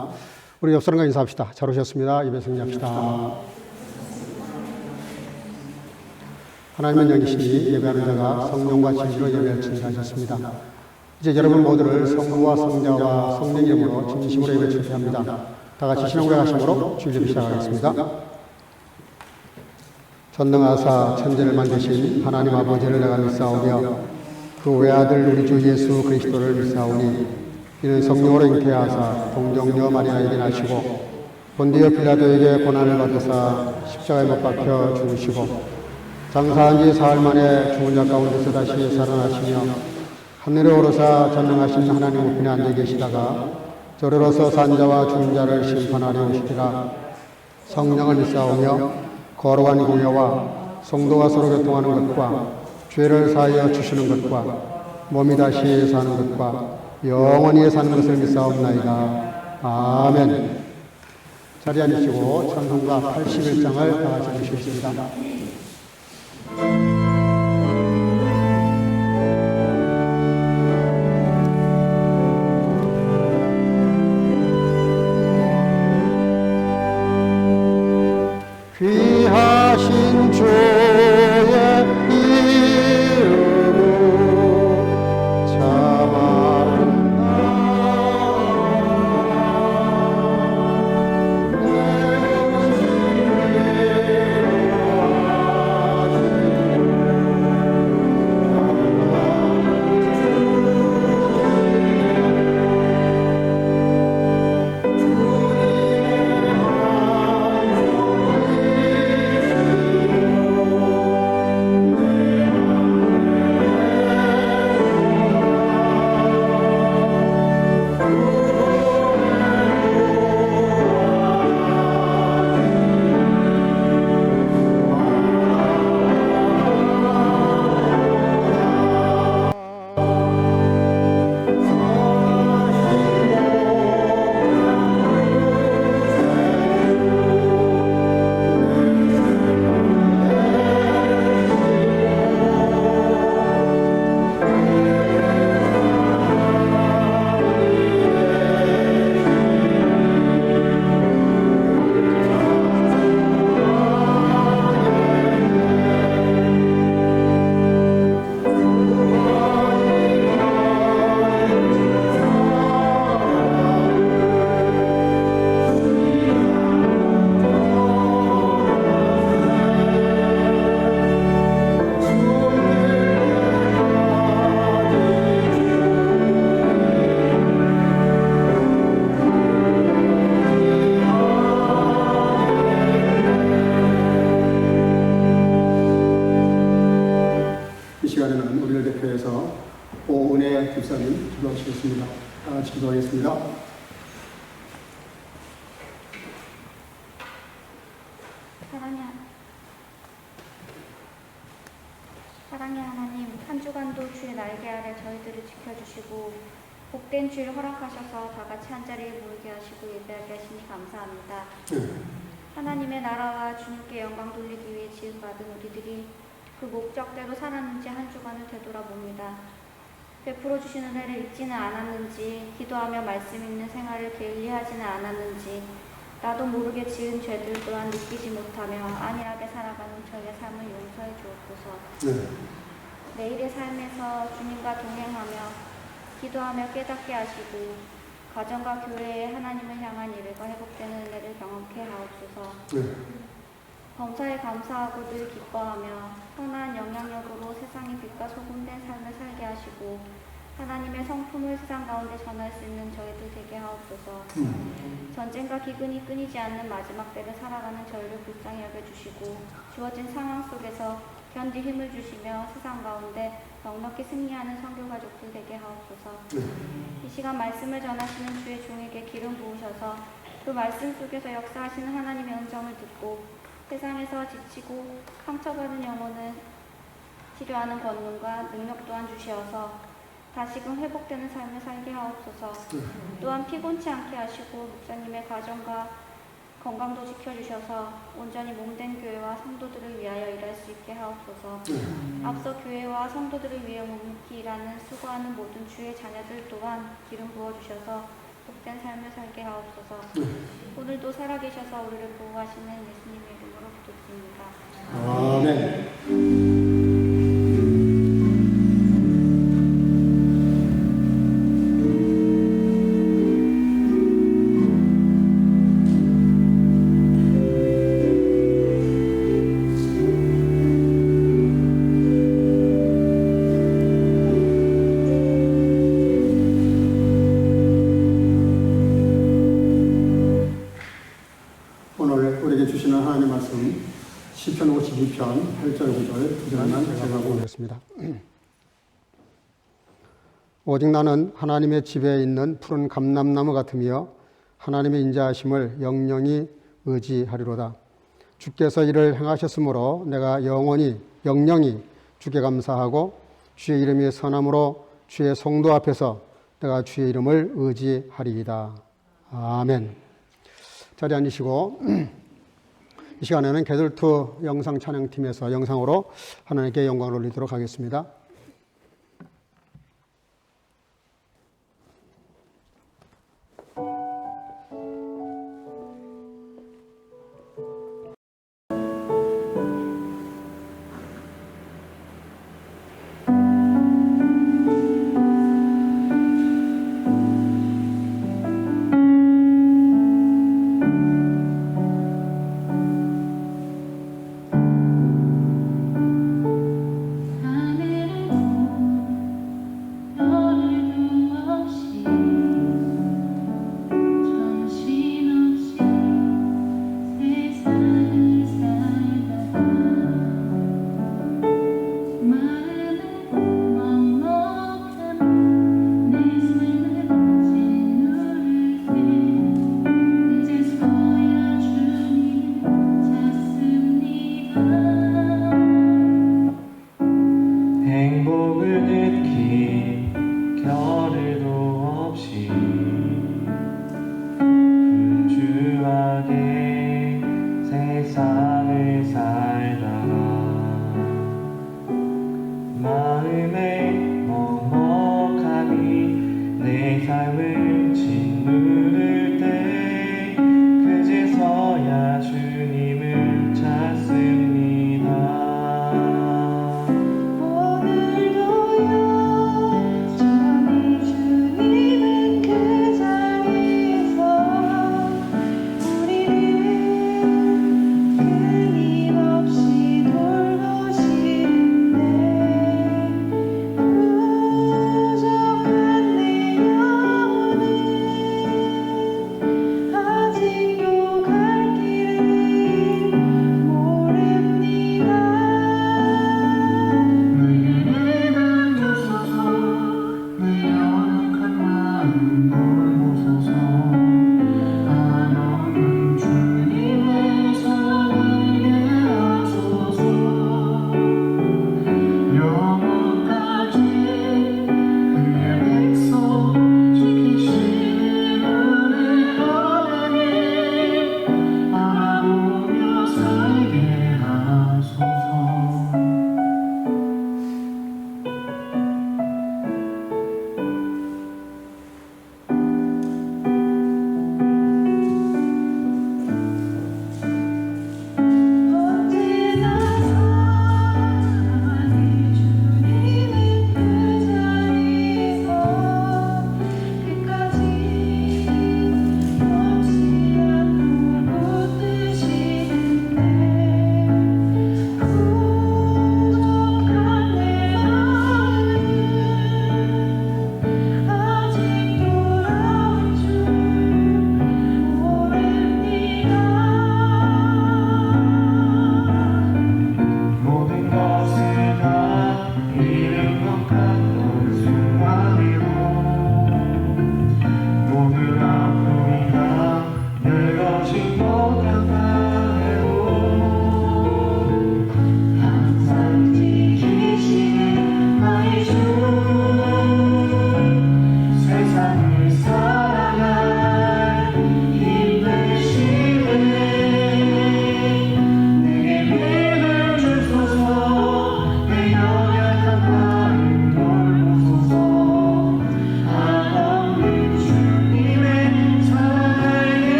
있습니다. 우리 옆 사람과 인사합시다. 잘 오셨습니다. 예배 승리합시다. 하나님은 영이시니 예배하는 자가 성령과 진리로 예배할 진리하셨습니다. 이제 여러분 모두를 성부와 성자와 성령 이름으로 진심으로 예배 축복합니다. 다 같이 신앙 고백하심으로 주일 예배 시작하겠습니다. 전능하사 천지를 만드신 하나님 아버지를 내가 믿사오며 그 외아들 우리 주 예수 그리스도를 믿사오니 이는 성령으로 잉태하사 동정녀 마리아에게 나시고 본디오 빌라도에게 고난을 받으사 십자가에 못 박혀 죽으시고 장사한 지 사흘 만에 죽은 자 가운데서 다시 살아나시며 하늘에 오르사 전능하신 하나님 우편에 앉아 계시다가 저리로서 산자와 죽은 자를 심판하려 오시리라. 성령을 믿사오며 거룩한 공예와 성도가 서로 교통하는 것과 죄를 사하여 주시는 것과 몸이 다시 사는 것과 영원히 사는 것을 믿사옵나이다. 아멘. 자리에 앉으시고 찬송가 81장을 다 같이 주시겠습니다. 귀하신 주의 이름으로 참아온다. 기도하겠습니다. 사랑의 하나님, 한 주간도 주의 날개 아래 저희들을 지켜주시고 복된 주일 허락하셔서 다 같이 한자리에 모이게 하시고 예배하게 하시니 감사합니다. 하나님의 나라와 주님께 영광 돌리기 위해 지음받은 우리들이 그 목적대로 살았는지 한 주간을 되돌아봅니다. 베풀어 주시는 은혜를 잊지는 않았는지, 기도하며 말씀 읽는 생활을 게을리하지는 않았는지, 나도 모르게 지은 죄들 또한 느끼지 못하며 안일하게 살아가는 저희의 삶을 용서해 주옵소서. 내일의 삶에서 주님과 동행하며 기도하며 깨닫게 하시고 가정과 교회에 하나님을 향한 예배가 회복되는 은혜를 경험케 하옵소서. 범사에 감사하고 늘 기뻐하며 선한 영향력으로 세상의 빛과 소금된 삶을 살게 하시고 하나님의 성품을 세상 가운데 전할 수 있는 저희들 되게 하옵소서. 전쟁과 기근이 끊이지 않는 마지막 때를 살아가는 저희를 불쌍히 여겨주시고 주어진 상황 속에서 견딜 힘을 주시며 세상 가운데 넉넉히 승리하는 성교 가족들 되게 하옵소서. 이 시간 말씀을 전하시는 주의 종에게 기름 부으셔서 그 말씀 속에서 역사하시는 하나님의 음성을 듣고 세상에서 지치고 상처받은 영혼을 치료하는 권능과 능력 또한 주시어서 다시금 회복되는 삶을 살게 하옵소서. 또한 피곤치 않게 하시고 목사님의 가정과 건강도 지켜주셔서 온전히 몸된 교회와 성도들을 위하여 일할 수 있게 하옵소서. 앞서 교회와 성도들을 위해 묵묵히 일하는 수고하는 모든 주의 자녀들 또한 기름 부어주셔서 복된 삶을 살게 하옵소서. 오늘도 살아계셔서 우리를 보호하시는 예수님의 이름으로 기도드립니다. 아멘. 오늘 우리에게 주시는 하나님 말씀 시편 52편 8절 9절 두 절만 제가 보겠습니다. 오직 나는 하나님의 집에 있는 푸른 감람나무 같으며 하나님의 인자하심을 영영히 의지하리로다. 주께서 이를 행하셨으므로 내가 영영히 주께 감사하고 주의 이름이 선함으로 주의 성도 앞에서 내가 주의 이름을 의지하리이다. 아멘. 자리에 앉으시고 이 시간에는 게들투 영상 찬양팀에서 영상으로 하나님께 영광을 올리도록 하겠습니다. 하늘을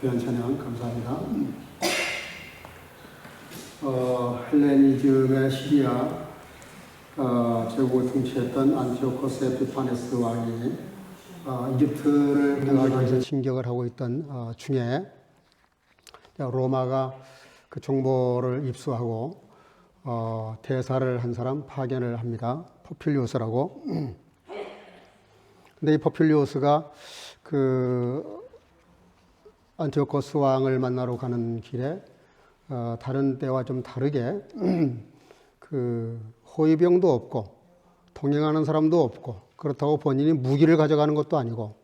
귀한 찬양 감사합니다. 헬레니즘의 시리아 제국을 통치했던 안티오코스 에피파네스 왕이 이집트를 평하기 위해서 진격을 하고 있던 중에 로마가 그 정보를 입수하고 대사를 한 사람 파견을 합니다. 포퓰리우스라고. 근데 이 포퓰리우스가 그 안티오코스 왕을 만나러 가는 길에 다른 때와 좀 다르게 그 호위병도 없고 동행하는 사람도 없고 그렇다고 본인이 무기를 가져가는 것도 아니고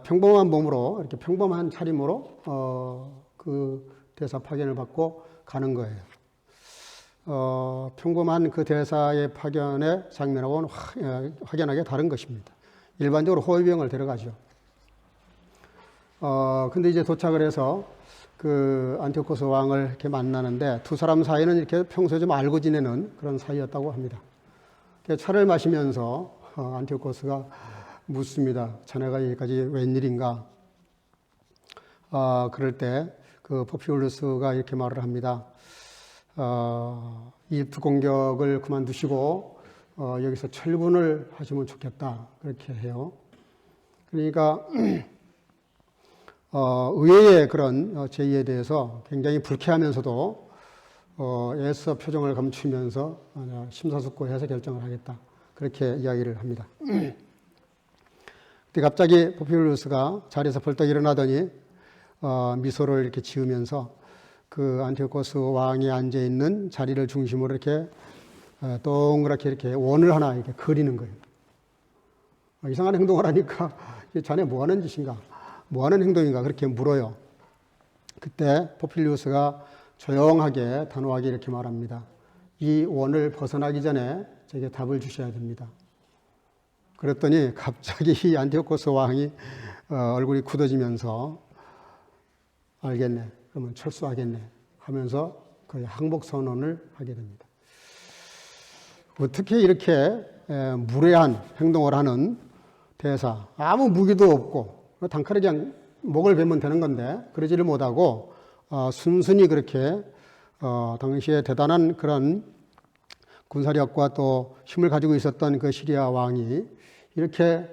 평범한 몸으로 이렇게 평범한 차림으로 그 대사 파견을 받고 가는 거예요. 평범한 그 대사의 파견의 장면하고는 확연하게 다른 것입니다. 일반적으로 호위병을 데려가죠. 근데 이제 도착을 해서 그 안티오코스 왕을 이렇게 만나는데 두 사람 사이는 이렇게 평소에 좀 알고 지내는 그런 사이였다고 합니다. 차를 마시면서 안티오코스가 묻습니다. 자네가 여기까지 웬일인가? 그럴 때 그 포퓰루스가 이렇게 말을 합니다. 이집트 공격을 그만두시고 여기서 철분을 하시면 좋겠다. 그렇게 해요. 그러니까 의외의 그런 제의에 대해서 굉장히 불쾌하면서도 애써 표정을 감추면서 심사숙고해서 결정을 하겠다. 그렇게 이야기를 합니다. 근데 갑자기 포퓰루스가 자리에서 벌떡 일어나더니 미소를 이렇게 지으면서 그 안티오코스 왕이 앉아 있는 자리를 중심으로 이렇게 동그랗게 이렇게 원을 하나 이렇게 그리는 거예요. 이상한 행동을 하니까 자네 뭐 하는 짓인가? 뭐 하는 행동인가? 그렇게 물어요. 그때 포퓰리우스가 조용하게 단호하게 이렇게 말합니다. 이 원을 벗어나기 전에 제게 답을 주셔야 됩니다. 그랬더니 갑자기 이 안티오코스 왕이 얼굴이 굳어지면서 알겠네. 그러면 철수하겠네. 하면서 거의 항복 선언을 하게 됩니다. 어떻게 이렇게 무례한 행동을 하는 대사, 아무 무기도 없고 단칼에 그냥 목을 베면 되는 건데 그러지를 못하고 순순히 그렇게 당시에 대단한 그런 군사력과 또 힘을 가지고 있었던 그 시리아 왕이 이렇게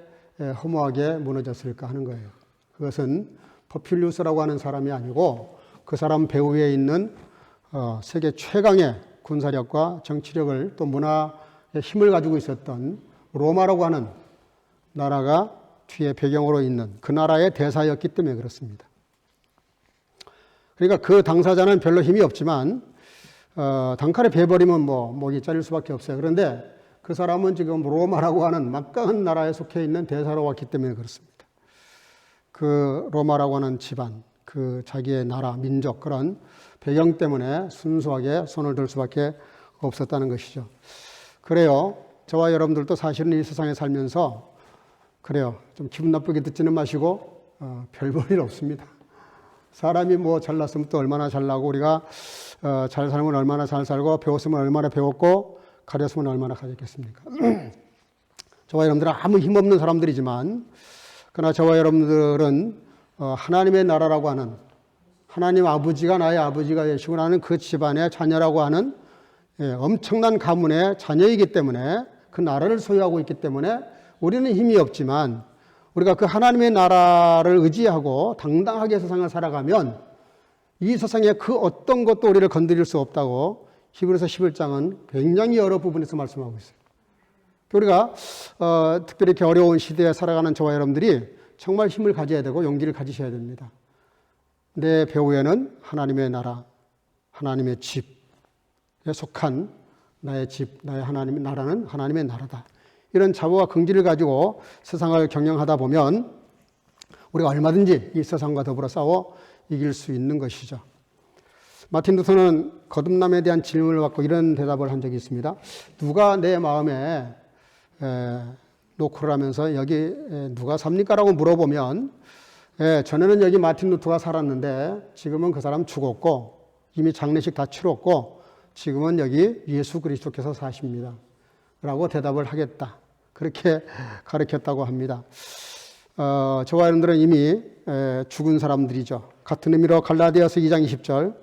허무하게 무너졌을까 하는 거예요. 그것은 포퓰리우스라고 하는 사람이 아니고 그 사람 배후에 있는 세계 최강의 군사력과 정치력을 또 문화의 힘을 가지고 있었던 로마라고 하는 나라가 뒤에 배경으로 있는 그 나라의 대사였기 때문에 그렇습니다. 그러니까 그 당사자는 별로 힘이 없지만 단칼에 베버리면 목이 잘릴 수밖에 없어요. 그런데 그 사람은 지금 로마라고 하는 막강한 나라에 속해 있는 대사로 왔기 때문에 그렇습니다. 그 로마라고 하는 집안, 그 자기의 나라, 민족 그런 배경 때문에 순수하게 손을 들 수밖에 없었다는 것이죠. 그래요. 저와 여러분들도 사실은 이 세상에 살면서 그래요. 좀 기분 나쁘게 듣지는 마시고 별 볼 일 없습니다. 사람이 뭐 잘났으면 또 얼마나 잘나고 우리가 잘 살면 얼마나 잘 살고 배웠으면 얼마나 배웠고 가렸으면 얼마나 가졌겠습니까? 저와 여러분들은 아무 힘없는 사람들이지만 그러나 저와 여러분들은 하나님의 나라라고 하는 하나님 아버지가 나의 아버지가 되시고 나는 그 집안의 자녀라고 하는 엄청난 가문의 자녀이기 때문에 그 나라를 소유하고 있기 때문에 우리는 힘이 없지만 우리가 그 하나님의 나라를 의지하고 당당하게 세상을 살아가면 이 세상에 그 어떤 것도 우리를 건드릴 수 없다고 히브리서 11장은 굉장히 여러 부분에서 말씀하고 있어요. 우리가 특별히 이렇게 어려운 시대에 살아가는 저와 여러분들이 정말 힘을 가져야 되고 용기를 가지셔야 됩니다. 내 배후에는 하나님의 나라, 하나님의 집에 속한 나의 집, 나의 하나님의 나라는 하나님의 나라다. 이런 자부와 긍지를 가지고 세상을 경영하다 보면 우리가 얼마든지 이 세상과 더불어 싸워 이길 수 있는 것이죠. 마틴 루터는 거듭남에 대한 질문을 받고 이런 대답을 한 적이 있습니다. 누가 내 마음에 노크를 하면서 여기 누가 삽니까? 라고 물어보면 전에는 여기 마틴 루터가 살았는데 지금은 그 사람 죽었고 이미 장례식 다 치렀고 지금은 여기 예수 그리스도께서 사십니다. 라고 대답을 하겠다. 그렇게 가르쳤다고 합니다. 저와 여러분들은 이미 죽은 사람들이죠. 같은 의미로 갈라디아서 2장 20절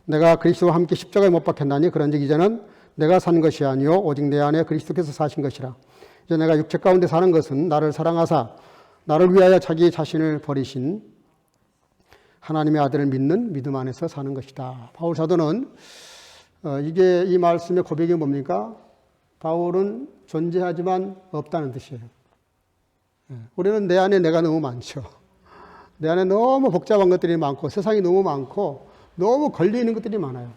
내가 그리스도와 함께 십자가에 못 박혔나니 그런즉 이제는 내가 산 것이 아니요 오직 내 안에 그리스도께서 사신 것이라. 이제 내가 육체 가운데 사는 것은 나를 사랑하사 나를 위하여 자기 자신을 버리신 하나님의 아들을 믿는 믿음 안에서 사는 것이다. 바울 사도는 이게 이 말씀의 고백이 뭡니까? 바울은 존재하지만 없다는 뜻이에요. 우리는 내 안에 내가 너무 많죠. 내 안에 너무 복잡한 것들이 많고 세상이 너무 많고 너무 걸려있는 것들이 많아요.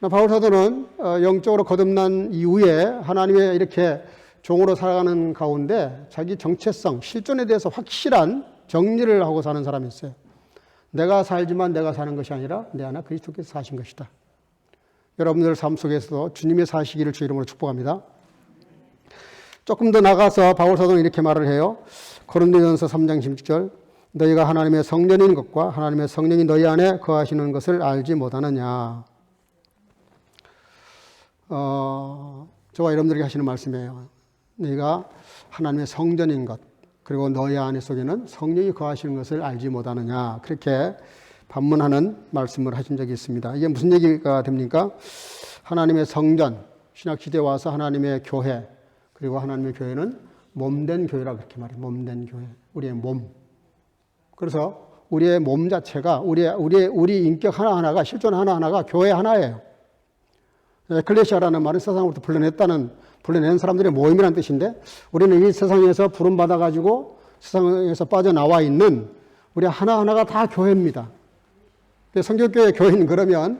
바울 사도는 영적으로 거듭난 이후에 하나님의 이렇게 종으로 살아가는 가운데 자기 정체성, 실존에 대해서 확실한 정리를 하고 사는 사람이었어요. 내가 살지만 내가 사는 것이 아니라 내 안에 그리스도께서 사신 것이다. 여러분들 삶 속에서도 주님의 사시기를 주 이름으로 축복합니다. 조금 더 나가서 바울 사도는 이렇게 말을 해요. 고린도전서 3장 16절 너희가 하나님의 성전인 것과 하나님의 성령이 너희 안에 거하시는 것을 알지 못하느냐. 저와 여러분들에게 하시는 말씀이에요. 너희가 하나님의 성전인 것 그리고 너희 안에 속에는 성령이 거하시는 것을 알지 못하느냐. 그렇게 반문하는 말씀을 하신 적이 있습니다. 이게 무슨 얘기가 됩니까? 하나님의 성전, 신약시대에 와서 하나님의 교회 그리고 하나님의 교회는 몸된 교회라고 그렇게 말해요. 몸된 교회, 우리의 몸. 그래서 우리의 몸 자체가 우리 인격 하나하나가 실존 하나하나가 교회 하나예요. 에클레시아라는 말은 세상으로부터 불러낸 사람들의 모임이라는 뜻인데 우리는 이 세상에서 부름받아가지고 세상에서 빠져나와 있는 우리 하나하나가 다 교회입니다. 성결교회 교회는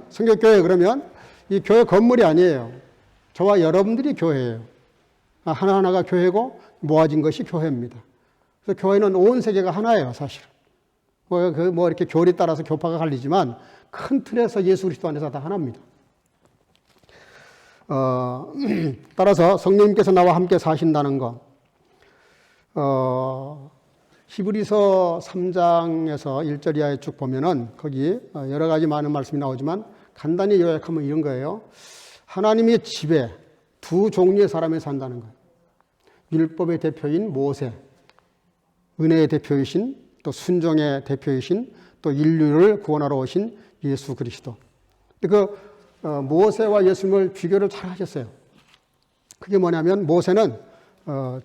성결교회 그러면 이 교회 건물이 아니에요. 저와 여러분들이 교회예요. 하나하나가 교회고 모아진 것이 교회입니다. 그래서 교회는 온 세계가 하나예요, 사실은. 이렇게 교리 따라서 교파가 갈리지만 큰 틀에서 예수 그리스도 안에서 다 하나입니다. 따라서 성령님께서 나와 함께 사신다는 것. 히브리서 3장에서 1절 이하에 쭉 보면은 거기 여러 가지 많은 말씀이 나오지만 간단히 요약하면 이런 거예요. 하나님의 집에 두 종류의 사람이 산다는 거예요. 율법의 대표인 모세, 은혜의 대표이신 또 순종의 대표이신 또 인류를 구원하러 오신 예수 그리스도. 모세와 예수님을 비교를 잘 하셨어요. 그게 뭐냐면 모세는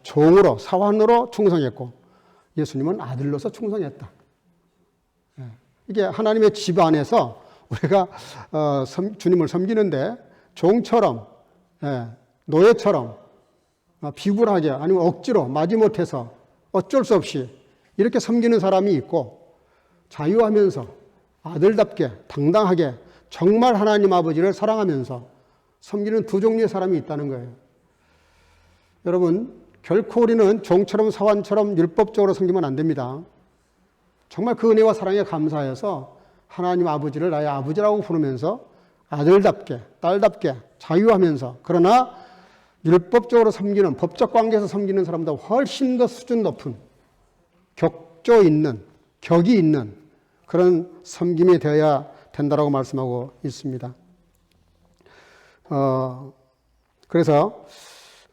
종으로 사환으로 충성했고 예수님은 아들로서 충성했다. 이게 하나님의 집 안에서 우리가 주님을 섬기는데 종처럼 노예처럼 비굴하게 아니면 억지로 마지못해서 어쩔 수 없이 이렇게 섬기는 사람이 있고 자유하면서 아들답게 당당하게 정말 하나님 아버지를 사랑하면서 섬기는 두 종류의 사람이 있다는 거예요. 여러분 결코 우리는 종처럼 사환처럼 율법적으로 섬기면 안 됩니다. 정말 그 은혜와 사랑에 감사해서 하나님 아버지를 나의 아버지라고 부르면서 아들답게 딸답게 자유하면서 그러나 율법적으로 섬기는 법적 관계에서 섬기는 사람보다 훨씬 더 수준 높은 격조 있는 격이 있는 그런 섬김이 되어야 된다라고 말씀하고 있습니다. 그래서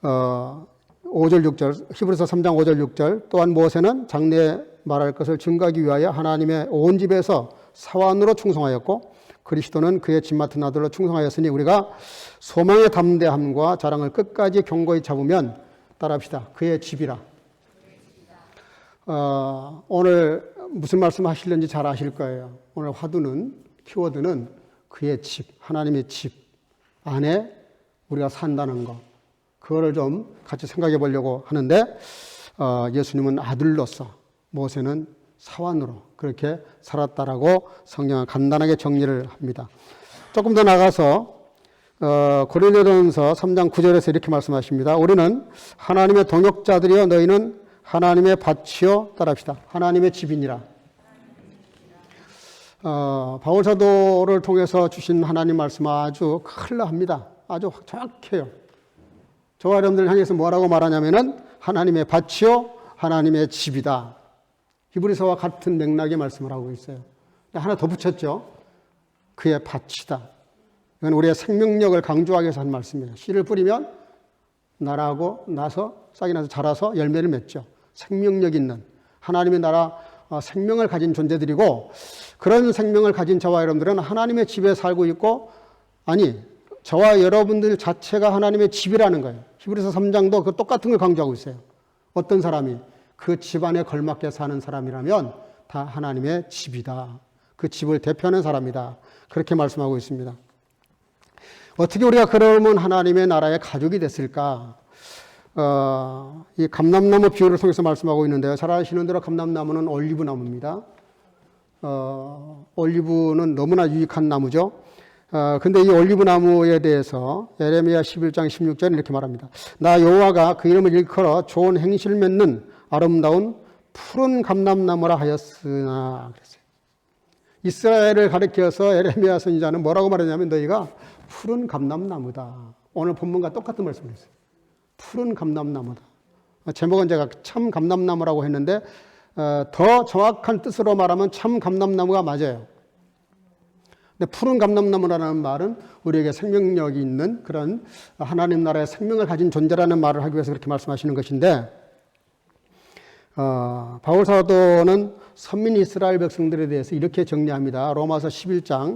5절 6절 히브리서 3장 5절 6절 또한 모세는 장래에 말할 것을 증거하기 위하여 하나님의 온 집에서 사환으로 충성하였고 그리스도는 그의 집 맡은 아들로 충성하였으니 우리가 소망의 담대함과 자랑을 끝까지 견고히 잡으면 따라합시다. 그의 집이라. 오늘 무슨 말씀 하실는지 잘 아실 거예요. 오늘 키워드는 그의 집, 하나님의 집 안에 우리가 산다는 것. 그거를 좀 같이 생각해 보려고 하는데 예수님은 아들로서 모세는 사환으로 그렇게 살았다라고 성경은 간단하게 정리를 합니다. 조금 더 나가서 고린도전서 3장 9절에서 이렇게 말씀하십니다. 우리는 하나님의 동역자들이여 너희는 하나님의 밭이요 따라합시다. 하나님의 집이니라. 바울 사도를 통해서 주신 하나님 말씀 아주 클리어합니다. 아주 정확해요. 저와 여러분들 향해서 뭐라고 말하냐면은 하나님의 밭이요 하나님의 집이다. 히브리서와 같은 맥락의 말씀을 하고 있어요. 하나 더 붙였죠. 그의 밭이다. 이건 우리의 생명력을 강조하기 위해서 한 말씀이에요. 씨를 뿌리면 나라하고 나서 싹이 나서 자라서 열매를 맺죠. 생명력 있는 하나님의 나라 생명을 가진 존재들이고, 그런 생명을 가진 저와 여러분들은 하나님의 집에 살고 있고, 아니 저와 여러분들 자체가 하나님의 집이라는 거예요. 히브리서 3장도 그 똑같은 걸 강조하고 있어요. 어떤 사람이 그 집안에 걸맞게 사는 사람이라면 다 하나님의 집이다. 그 집을 대표하는 사람이다. 그렇게 말씀하고 있습니다. 어떻게 우리가 그러면 하나님의 나라의 가족이 됐을까? 이 감람나무 비유를 통해서 말씀하고 있는데요. 잘 아시는 대로 감람나무는 올리브 나무입니다. 올리브는 너무나 유익한 나무죠. 근데 이 올리브 나무에 대해서 예레미야 11장 16절에 이렇게 말합니다. 나 여호와가 그 이름을 일컬어 좋은 행실 맺는 아름다운 푸른 감람나무라 하였으나 그랬어요. 이스라엘을 가리켜서 예레미야 선지자는 뭐라고 말했냐면 너희가 푸른 감람나무다. 오늘 본문과 똑같은 말씀을 했어요. 푸른 감람나무다. 제목은 제가 참 감람나무라고 했는데 더 정확한 뜻으로 말하면 참 감람나무가 맞아요. 근데 푸른 감람나무라는 말은 우리에게 생명력이 있는 그런 하나님 나라의 생명을 가진 존재라는 말을 하기 위해서 그렇게 말씀하시는 것인데, 바울 사도는 선민 이스라엘 백성들에 대해서 이렇게 정리합니다. 로마서 11장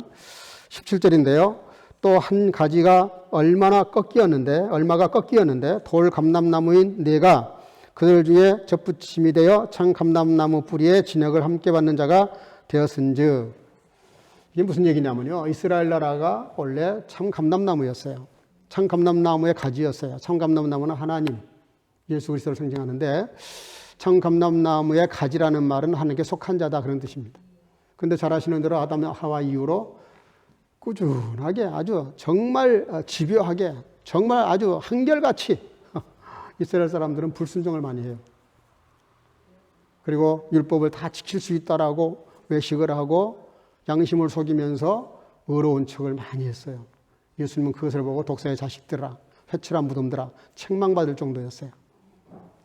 17절인데요. 또 한 가지가 얼마가 꺾이었는데 돌 감람나무인 내가 그들 중에 접붙임이 되어 참 감람나무 뿌리에 진액을 함께 받는 자가 되었은즉. 이게 무슨 얘기냐면요. 이스라엘 나라가 원래 참 감람나무였어요. 참 감람나무의 가지였어요. 참 감람나무는 하나님, 예수 그리스도를 상징하는데 참 감람나무의 가지라는 말은 하나님께 속한 자다 그런 뜻입니다. 근데 잘 아시는 대로 아담 하와 이후로 꾸준하게 아주 정말 집요하게 정말 아주 한결같이 이스라엘 사람들은 불순종을 많이 해요. 그리고 율법을 다 지킬 수 있다라고 외식을 하고 양심을 속이면서 어려운 척을 많이 했어요. 예수님은 그것을 보고 독사의 자식들아, 회칠한 무덤들아 책망받을 정도였어요.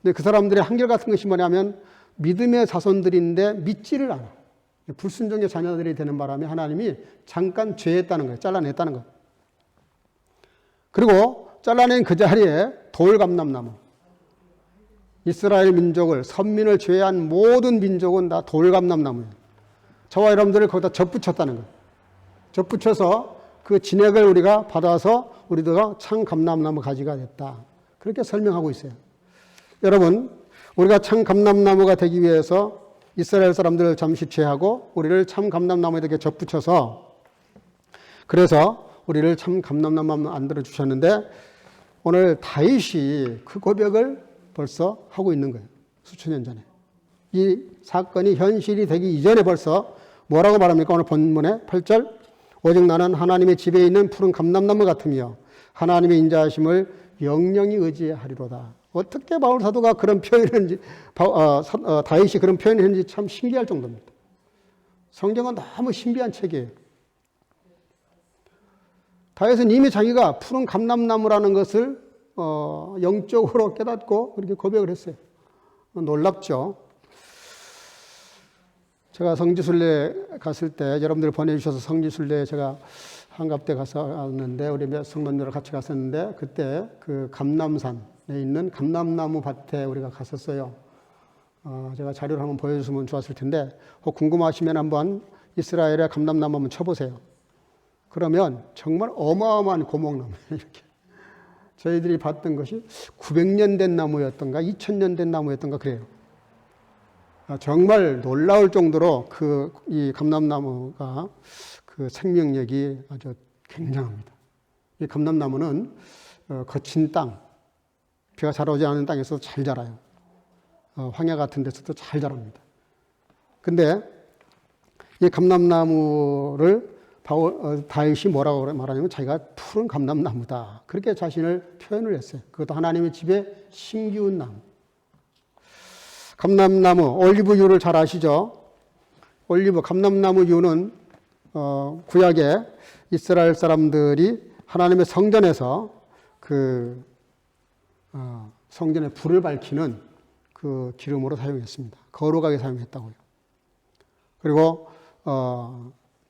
근데 그 사람들의 한결같은 것이 뭐냐면 믿음의 자손들인데 믿지를 않아. 불순종의 자녀들이 되는 바람에 하나님이 잠깐 죄했다는 거예요. 잘라냈다는 거예요. 그리고 잘라낸 그 자리에 돌감람나무, 이스라엘 민족을, 선민을 제외한 모든 민족은 다 돌감람나무예요. 저와 여러분들을 거기다 접붙였다는 거예요. 접붙여서 그 진액을 우리가 받아서 우리가 참 감람나무 가지가 됐다. 그렇게 설명하고 있어요. 여러분, 우리가 참 감람나무가 되기 위해서 이스라엘 사람들을 잠시 제하고 우리를 참 감람나무에게 접붙여서 그래서 우리를 참 감람나무 만들어 주셨는데 오늘 다윗이 그 고백을 벌써 하고 있는 거예요. 수천 년 전에. 이 사건이 현실이 되기 이전에 벌써 뭐라고 말합니까? 오늘 본문의 8절. 오직 나는 하나님의 집에 있는 푸른 감람나무 같으며 하나님의 인자하심을 영영히 의지하리로다. 어떻게 바울 사도가 그런 표현을 했는지, 다윗이 그런 표현을 했는지 참 신기할 정도입니다. 성경은 너무 신비한 책이에요. 다윗은 이미 자기가 푸른 감람나무라는 것을 영적으로 깨닫고 그렇게 고백을 했어요. 놀랍죠? 제가 성지순례 갔을 때 여러분들 보내주셔서 성지순례 제가 한갑대 갔었는데 우리 몇 성도님들 같이 갔었는데 그때 그 감람산에 있는 감람나무 밭에 우리가 갔었어요. 제가 자료를 한번 보여주시면 좋았을 텐데 혹 궁금하시면 한번 이스라엘의 감람나무 한번 쳐보세요. 그러면 정말 어마어마한 고목나무 이렇게 저희들이 봤던 것이 900년 된 나무였던가 2000년 된 나무였던가 그래요. 정말 놀라울 정도로 이 감람나무가 그 생명력이 아주 굉장합니다. 이 감람나무는 거친 땅, 비가 잘 오지 않은 땅에서도 잘 자라요. 황야 같은 데서도 잘 자랍니다. 근데 이 감람나무를 다윗이 뭐라고 말하냐면 자기가 푸른 감람나무다. 그렇게 자신을 표현을 했어요. 그것도 하나님의 집에 심기운 나무. 감람나무, 올리브유를 잘 아시죠? 감람나무유는 구약에 이스라엘 사람들이 하나님의 성전에서 성전에 불을 밝히는 그 기름으로 사용했습니다. 거룩하게 사용했다고요. 그리고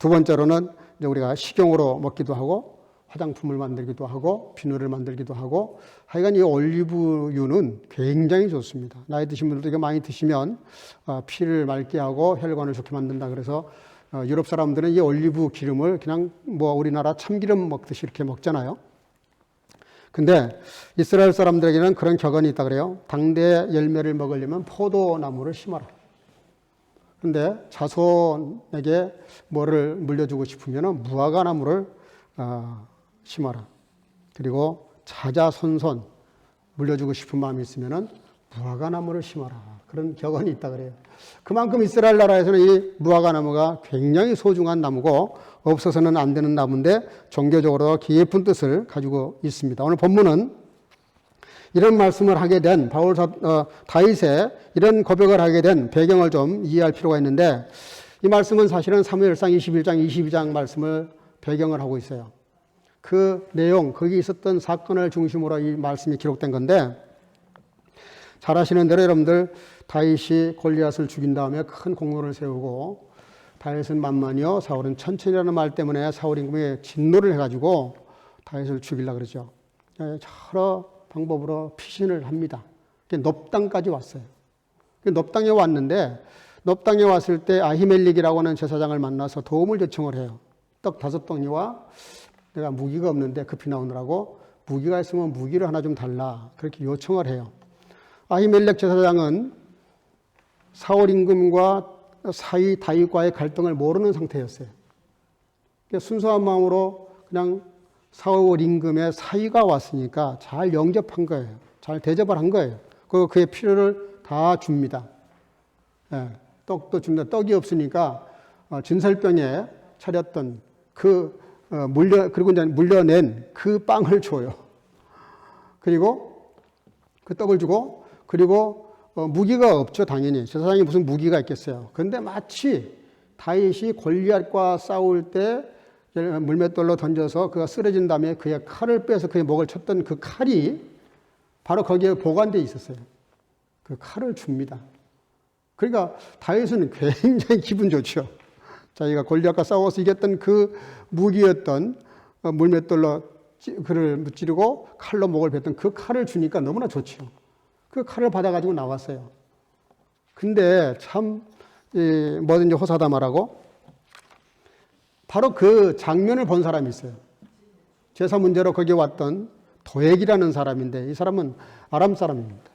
두 번째로는 이제 우리가 식용으로 먹기도 하고 화장품을 만들기도 하고 비누를 만들기도 하고 하여간 이 올리브유는 굉장히 좋습니다. 나이 드신 분들도 이거 많이 드시면 피를 맑게 하고 혈관을 좋게 만든다. 그래서 유럽 사람들은 이 올리브 기름을 그냥 뭐 우리나라 참기름 먹듯이 이렇게 먹잖아요. 근데 이스라엘 사람들에게는 그런 격언이 있다 그래요. 당대 열매를 먹으려면 포도나무를 심어라. 근데 자손에게 뭐를 물려주고 싶으면 무화과나무를 심어라. 그리고 자자손손 물려주고 싶은 마음이 있으면 무화과나무를 심어라. 그런 격언이 있다 그래요. 그만큼 이스라엘 나라에서는 이 무화과나무가 굉장히 소중한 나무고 없어서는 안 되는 나무인데 종교적으로 깊은 뜻을 가지고 있습니다. 오늘 본문은 이런 말씀을 하게 된 다윗의 이런 고백을 하게 된 배경을 좀 이해할 필요가 있는데 이 말씀은 사실은 사무엘상 21장, 22장 말씀을 배경을 하고 있어요. 그 내용, 거기 있었던 사건을 중심으로 이 말씀이 기록된 건데 잘 아시는 대로 여러분들 다윗이 골리앗을 죽인 다음에 큰 공로를 세우고 다윗은 만만이요 사울은 천천히라는 말 때문에 사울 임금이 진노를 해가지고 다윗을 죽이려고 그러죠. 여러 방법으로 피신을 합니다. 넙당까지 왔어요. 넙당에 왔는데 넙당에 왔을 때 아히멜릭이라고 하는 제사장을 만나서 도움을 요청을 해요. 떡 5덩이와 내가 무기가 없는데 급히 나오느라고 무기가 있으면 무기를 하나 좀 달라. 그렇게 요청을 해요. 아히멜렉 제사장은 사울 임금과 사위 다윗과의 갈등을 모르는 상태였어요. 순수한 마음으로 그냥 사울 임금의 사위가 왔으니까 잘 영접한 거예요. 잘 대접을 한 거예요. 그리고 그의 필요를 다 줍니다. 떡도 줍니다. 떡이 없으니까 진설병에 차렸던 그리고 이제 물려낸 그 빵을 줘요. 그리고 그 떡을 주고 그리고 무기가 없죠, 당연히. 제사장이 무슨 무기가 있겠어요. 그런데 마치 다윗이 골리앗과 싸울 때 물맷돌로 던져서 그가 쓰러진 다음에 그의 칼을 빼서 그의 목을 쳤던 그 칼이 바로 거기에 보관되어 있었어요. 그 칼을 줍니다. 그러니까 다윗은 굉장히 기분 좋죠. 자기가 골리앗과 싸워서 이겼던 그 무기였던 물맷돌로 그를 무찌르고 칼로 목을 뱉던 그 칼을 주니까 너무나 좋죠. 그 칼을 받아가지고 나왔어요. 근데 참 뭐든지 호사다마라고 바로 그 장면을 본 사람이 있어요. 제사 문제로 거기 왔던 도액이라는 사람인데 이 사람은 아람 사람입니다.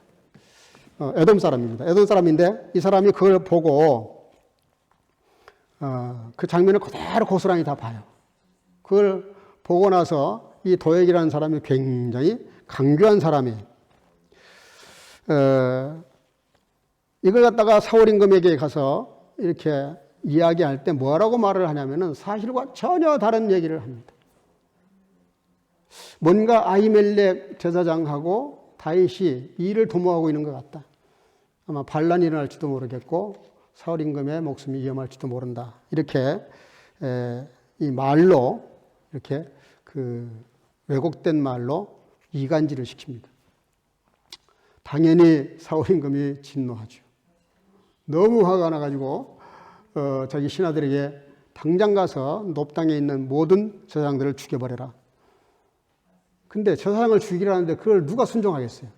에돔 사람입니다. 에돔 사람인데 이 사람이 그걸 보고 그 장면을 그대로 고스란히 다 봐요. 그걸 보고 나서 이 도액이라는 사람이 굉장히 강교한 사람이에요. 이걸 갖다가 사울 임금에게 가서 이렇게 이야기할 때 뭐라고 말을 하냐면은 사실과 전혀 다른 얘기를 합니다. 뭔가 아히멜렉 제사장하고 다윗이 일을 도모하고 있는 것 같다. 아마 반란이 일어날지도 모르겠고 사울 임금의 목숨이 위험할지도 모른다. 이렇게 이 말로 이렇게 그 왜곡된 말로 이간질을 시킵니다. 당연히 사울 임금이 진노하죠. 너무 화가 나가지고 자기 신하들에게 당장 가서 넙당에 있는 모든 제사장들을 죽여버려라. 근데 제사장을 죽이라는데 그걸 누가 순종하겠어요?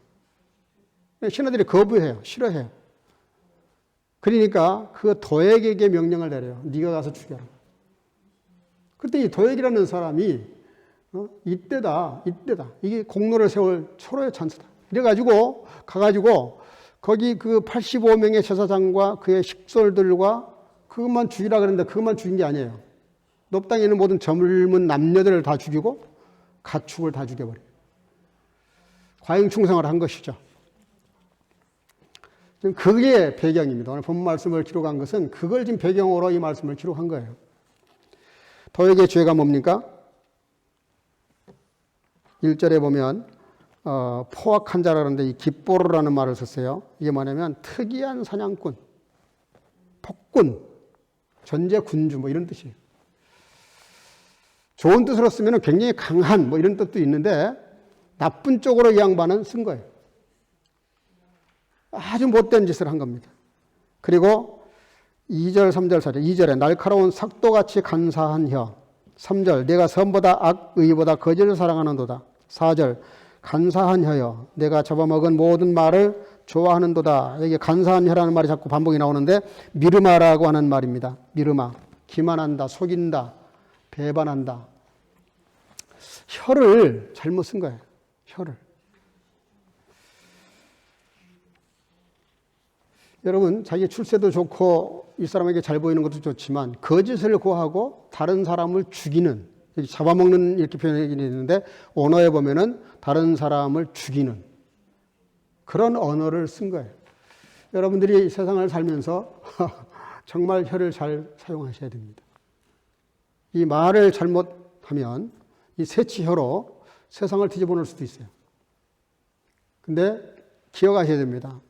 신하들이 거부해요. 싫어해요. 그러니까 그 도액에게 명령을 내려요. 네가 가서 죽여라. 그때 이 도액이라는 사람이 이때다. 이게 공로를 세울 초로의 찬스다. 이래가지고 가가지고 거기 그 85명의 제사장과 그의 식솔들과 그것만 죽이라 그랬는데 그것만 죽인 게 아니에요. 넙당에 있는 모든 젊은 남녀들을 다 죽이고 가축을 다 죽여버려요. 과잉충성을 한 것이죠. 지금 그게 배경입니다. 오늘 본 말씀을 기록한 것은 그걸 지금 배경으로 이 말씀을 기록한 거예요. 도액의 죄가 뭡니까? 1절에 보면 포악한 자라는데 이 깃보르라는 말을 썼어요. 이게 뭐냐면 특이한 사냥꾼, 폭군, 전제 군주 뭐 이런 뜻이에요. 좋은 뜻으로 쓰면 굉장히 강한 뭐 이런 뜻도 있는데 나쁜 쪽으로 이 양반은 쓴 거예요. 아주 못된 짓을 한 겁니다. 그리고 2절, 3절, 4절, 2절에 날카로운 삭도같이 간사한 혀. 3절 내가 선보다 의보다 거짓을 사랑하는도다. 4절 간사한 혀여 내가 잡아먹은 모든 말을 좋아하는도다. 여기 간사한 혀라는 말이 자꾸 반복이 나오는데 미르마라고 하는 말입니다. 미르마, 기만한다, 속인다, 배반한다. 혀를 잘못 쓴 거예요. 혀를. 여러분, 자기 출세도 좋고 이 사람에게 잘 보이는 것도 좋지만 거짓을 고하고 다른 사람을 죽이는, 잡아먹는 이렇게 표현이 있는데 언어에 보면은 다른 사람을 죽이는 그런 언어를 쓴 거예요. 여러분들이 세상을 살면서 정말 혀를 잘 사용하셔야 됩니다. 이 말을 잘못하면 이 새치혀로 세상을 뒤집어 놓을 수도 있어요. 근데 기억하셔야 됩니다.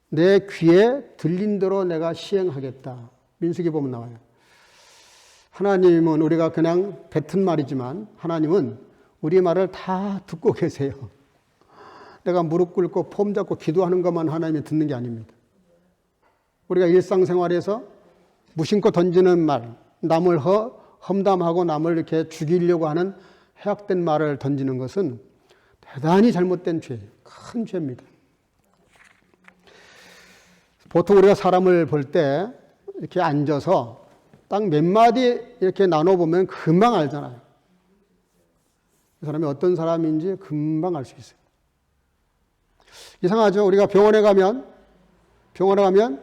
내 귀에 들린 대로 내가 시행하겠다. 민수기 보면 나와요. 하나님은 우리가 그냥 뱉은 말이지만 하나님은 우리 말을 다 듣고 계세요. 내가 무릎 꿇고 폼 잡고 기도하는 것만 하나님이 듣는 게 아닙니다. 우리가 일상생활에서 무심코 던지는 말, 남을 험담하고 남을 이렇게 죽이려고 하는 해악된 말을 던지는 것은 대단히 잘못된 죄예요. 큰 죄입니다. 보통 우리가 사람을 볼 때 이렇게 앉아서 딱 몇 마디 이렇게 나눠보면 금방 알잖아요. 이 사람이 어떤 사람인지 금방 알 수 있어요. 이상하죠? 우리가 병원에 가면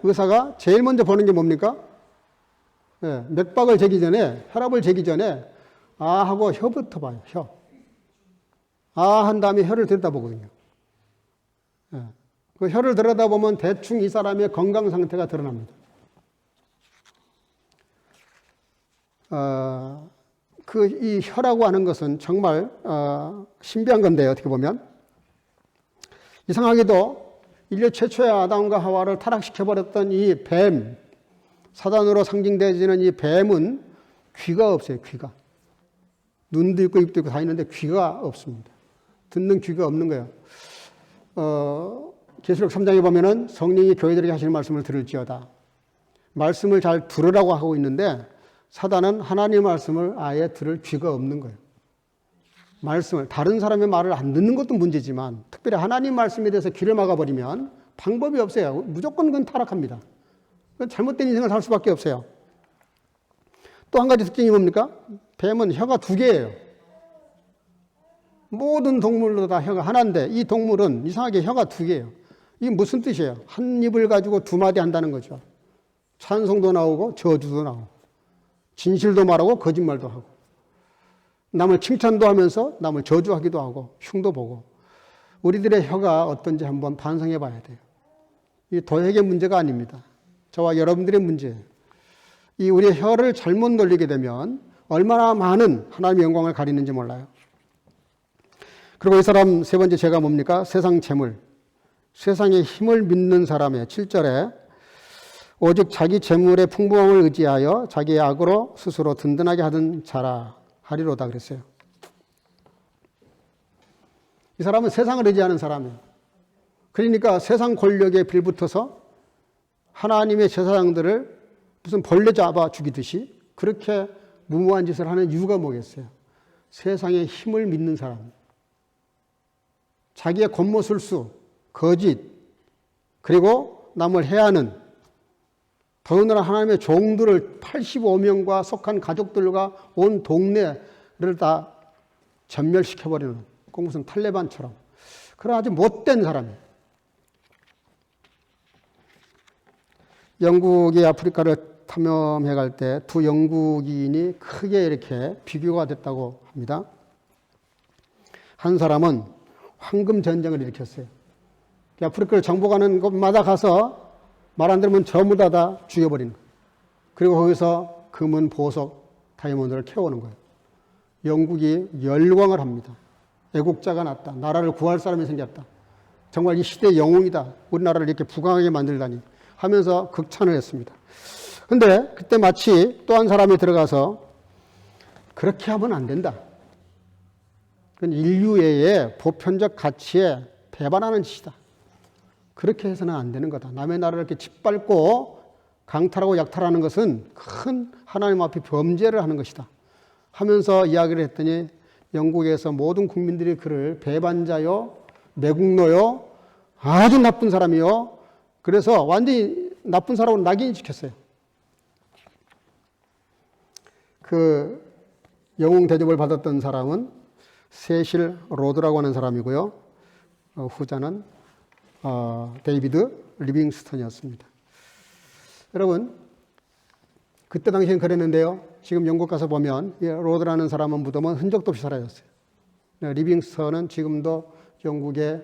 의사가 제일 먼저 보는 게 뭡니까? 네, 맥박을 재기 전에, 혈압을 재기 전에 아 하고 혀부터 봐요. 혀. 아 한 다음에 혀를 들여다보거든요. 네. 그 혀를 들여다보면 대충 이 사람의 건강 상태가 드러납니다. 이 혀라고 하는 것은 정말 신비한 건데요. 어떻게 보면 이상하게도 인류 최초의 아담과 하와를 타락시켜버렸던 이 뱀, 사단으로 상징되어지는 이 뱀은 귀가 없어요. 귀가. 눈도 있고 입도 있고 다 있는데 귀가 없습니다. 듣는 귀가 없는 거예요. 계시록 3장에 보면은 성령이 교회들에게 하시는 말씀을 들을지어다. 말씀을 잘 들으라고 하고 있는데 사단은 하나님의 말씀을 아예 들을 귀가 없는 거예요. 말씀을, 다른 사람의 말을 안 듣는 것도 문제지만 특별히 하나님 말씀에 대해서 귀를 막아버리면 방법이 없어요. 무조건 그건 타락합니다. 잘못된 인생을 살 수밖에 없어요. 또 한 가지 특징이 뭡니까? 뱀은 혀가 2개예요. 모든 동물도 다 혀가 하나인데 이 동물은 이상하게 혀가 2개예요. 이게 무슨 뜻이에요? 한 입을 가지고 2마디 한다는 거죠. 찬송도 나오고 저주도 나오고 진실도 말하고 거짓말도 하고 남을 칭찬도 하면서 남을 저주하기도 하고 흉도 보고 우리들의 혀가 어떤지 한번 반성해 봐야 돼요. 이 도액의 문제가 아닙니다. 저와 여러분들의 문제예요. 이 우리의 혀를 잘못 놀리게 되면 얼마나 많은 하나님의 영광을 가리는지 몰라요. 그리고 이 사람 세 번째 죄가 뭡니까? 세상 재물. 세상의 힘을 믿는 사람의 7절에 오직 자기 재물의 풍부함을 의지하여 자기의 악으로 스스로 든든하게 하던 자라 하리로다 그랬어요. 이 사람은 세상을 의지하는 사람이에요. 그러니까 세상 권력에 빌붙어서 하나님의 제사장들을 무슨 벌레 잡아 죽이듯이 그렇게 무모한 짓을 하는 이유가 뭐겠어요? 세상의 힘을 믿는 사람. 자기의 권모술수, 거짓, 그리고 남을 해하는 더군다나 하나님의 종들을 85명과 속한 가족들과 온 동네를 다 전멸시켜버리는 꼭 무슨 탈레반처럼 그런 아주 못된 사람이에요. 영국이 아프리카를 탐험해 갈 때 2 영국인이 크게 이렇게 비교가 됐다고 합니다. 한 사람은 황금 전쟁을 일으켰어요. 아프리카를 정복하는 곳마다 가서 말 안 들으면 전부 다 죽여버리는 거예요. 그리고 거기서 금은 보석, 다이아몬드를 캐오는 거예요. 영국이 열광을 합니다. 애국자가 났다. 나라를 구할 사람이 생겼다. 정말 이 시대의 영웅이다. 우리나라를 이렇게 부강하게 만들다니 하면서 극찬을 했습니다. 근데 그때 마치 또 한 사람이 들어가서 그렇게 하면 안 된다. 그건 인류의 보편적 가치에 배반하는 짓이다. 그렇게 해서는 안 되는 거다. 남의 나라를 이렇게 짓밟고 강탈하고 약탈하는 것은 큰 하나님 앞에 범죄를 하는 것이다. 하면서 이야기를 했더니 영국에서 모든 국민들이 그를 배반자요, 매국노요, 아주 나쁜 사람이요. 그래서 완전히 나쁜 사람으로 낙인시켰어요. 그 영웅 대접을 받았던 사람은 세실 로드라고 하는 사람이고요. 후자는 데이비드 리빙스턴이었습니다. 여러분, 그때 당시엔 그랬는데요. 지금 영국 가서 보면 로드라는 사람은 묻으면 흔적도 없이 사라졌어요. 리빙스턴은 지금도 영국의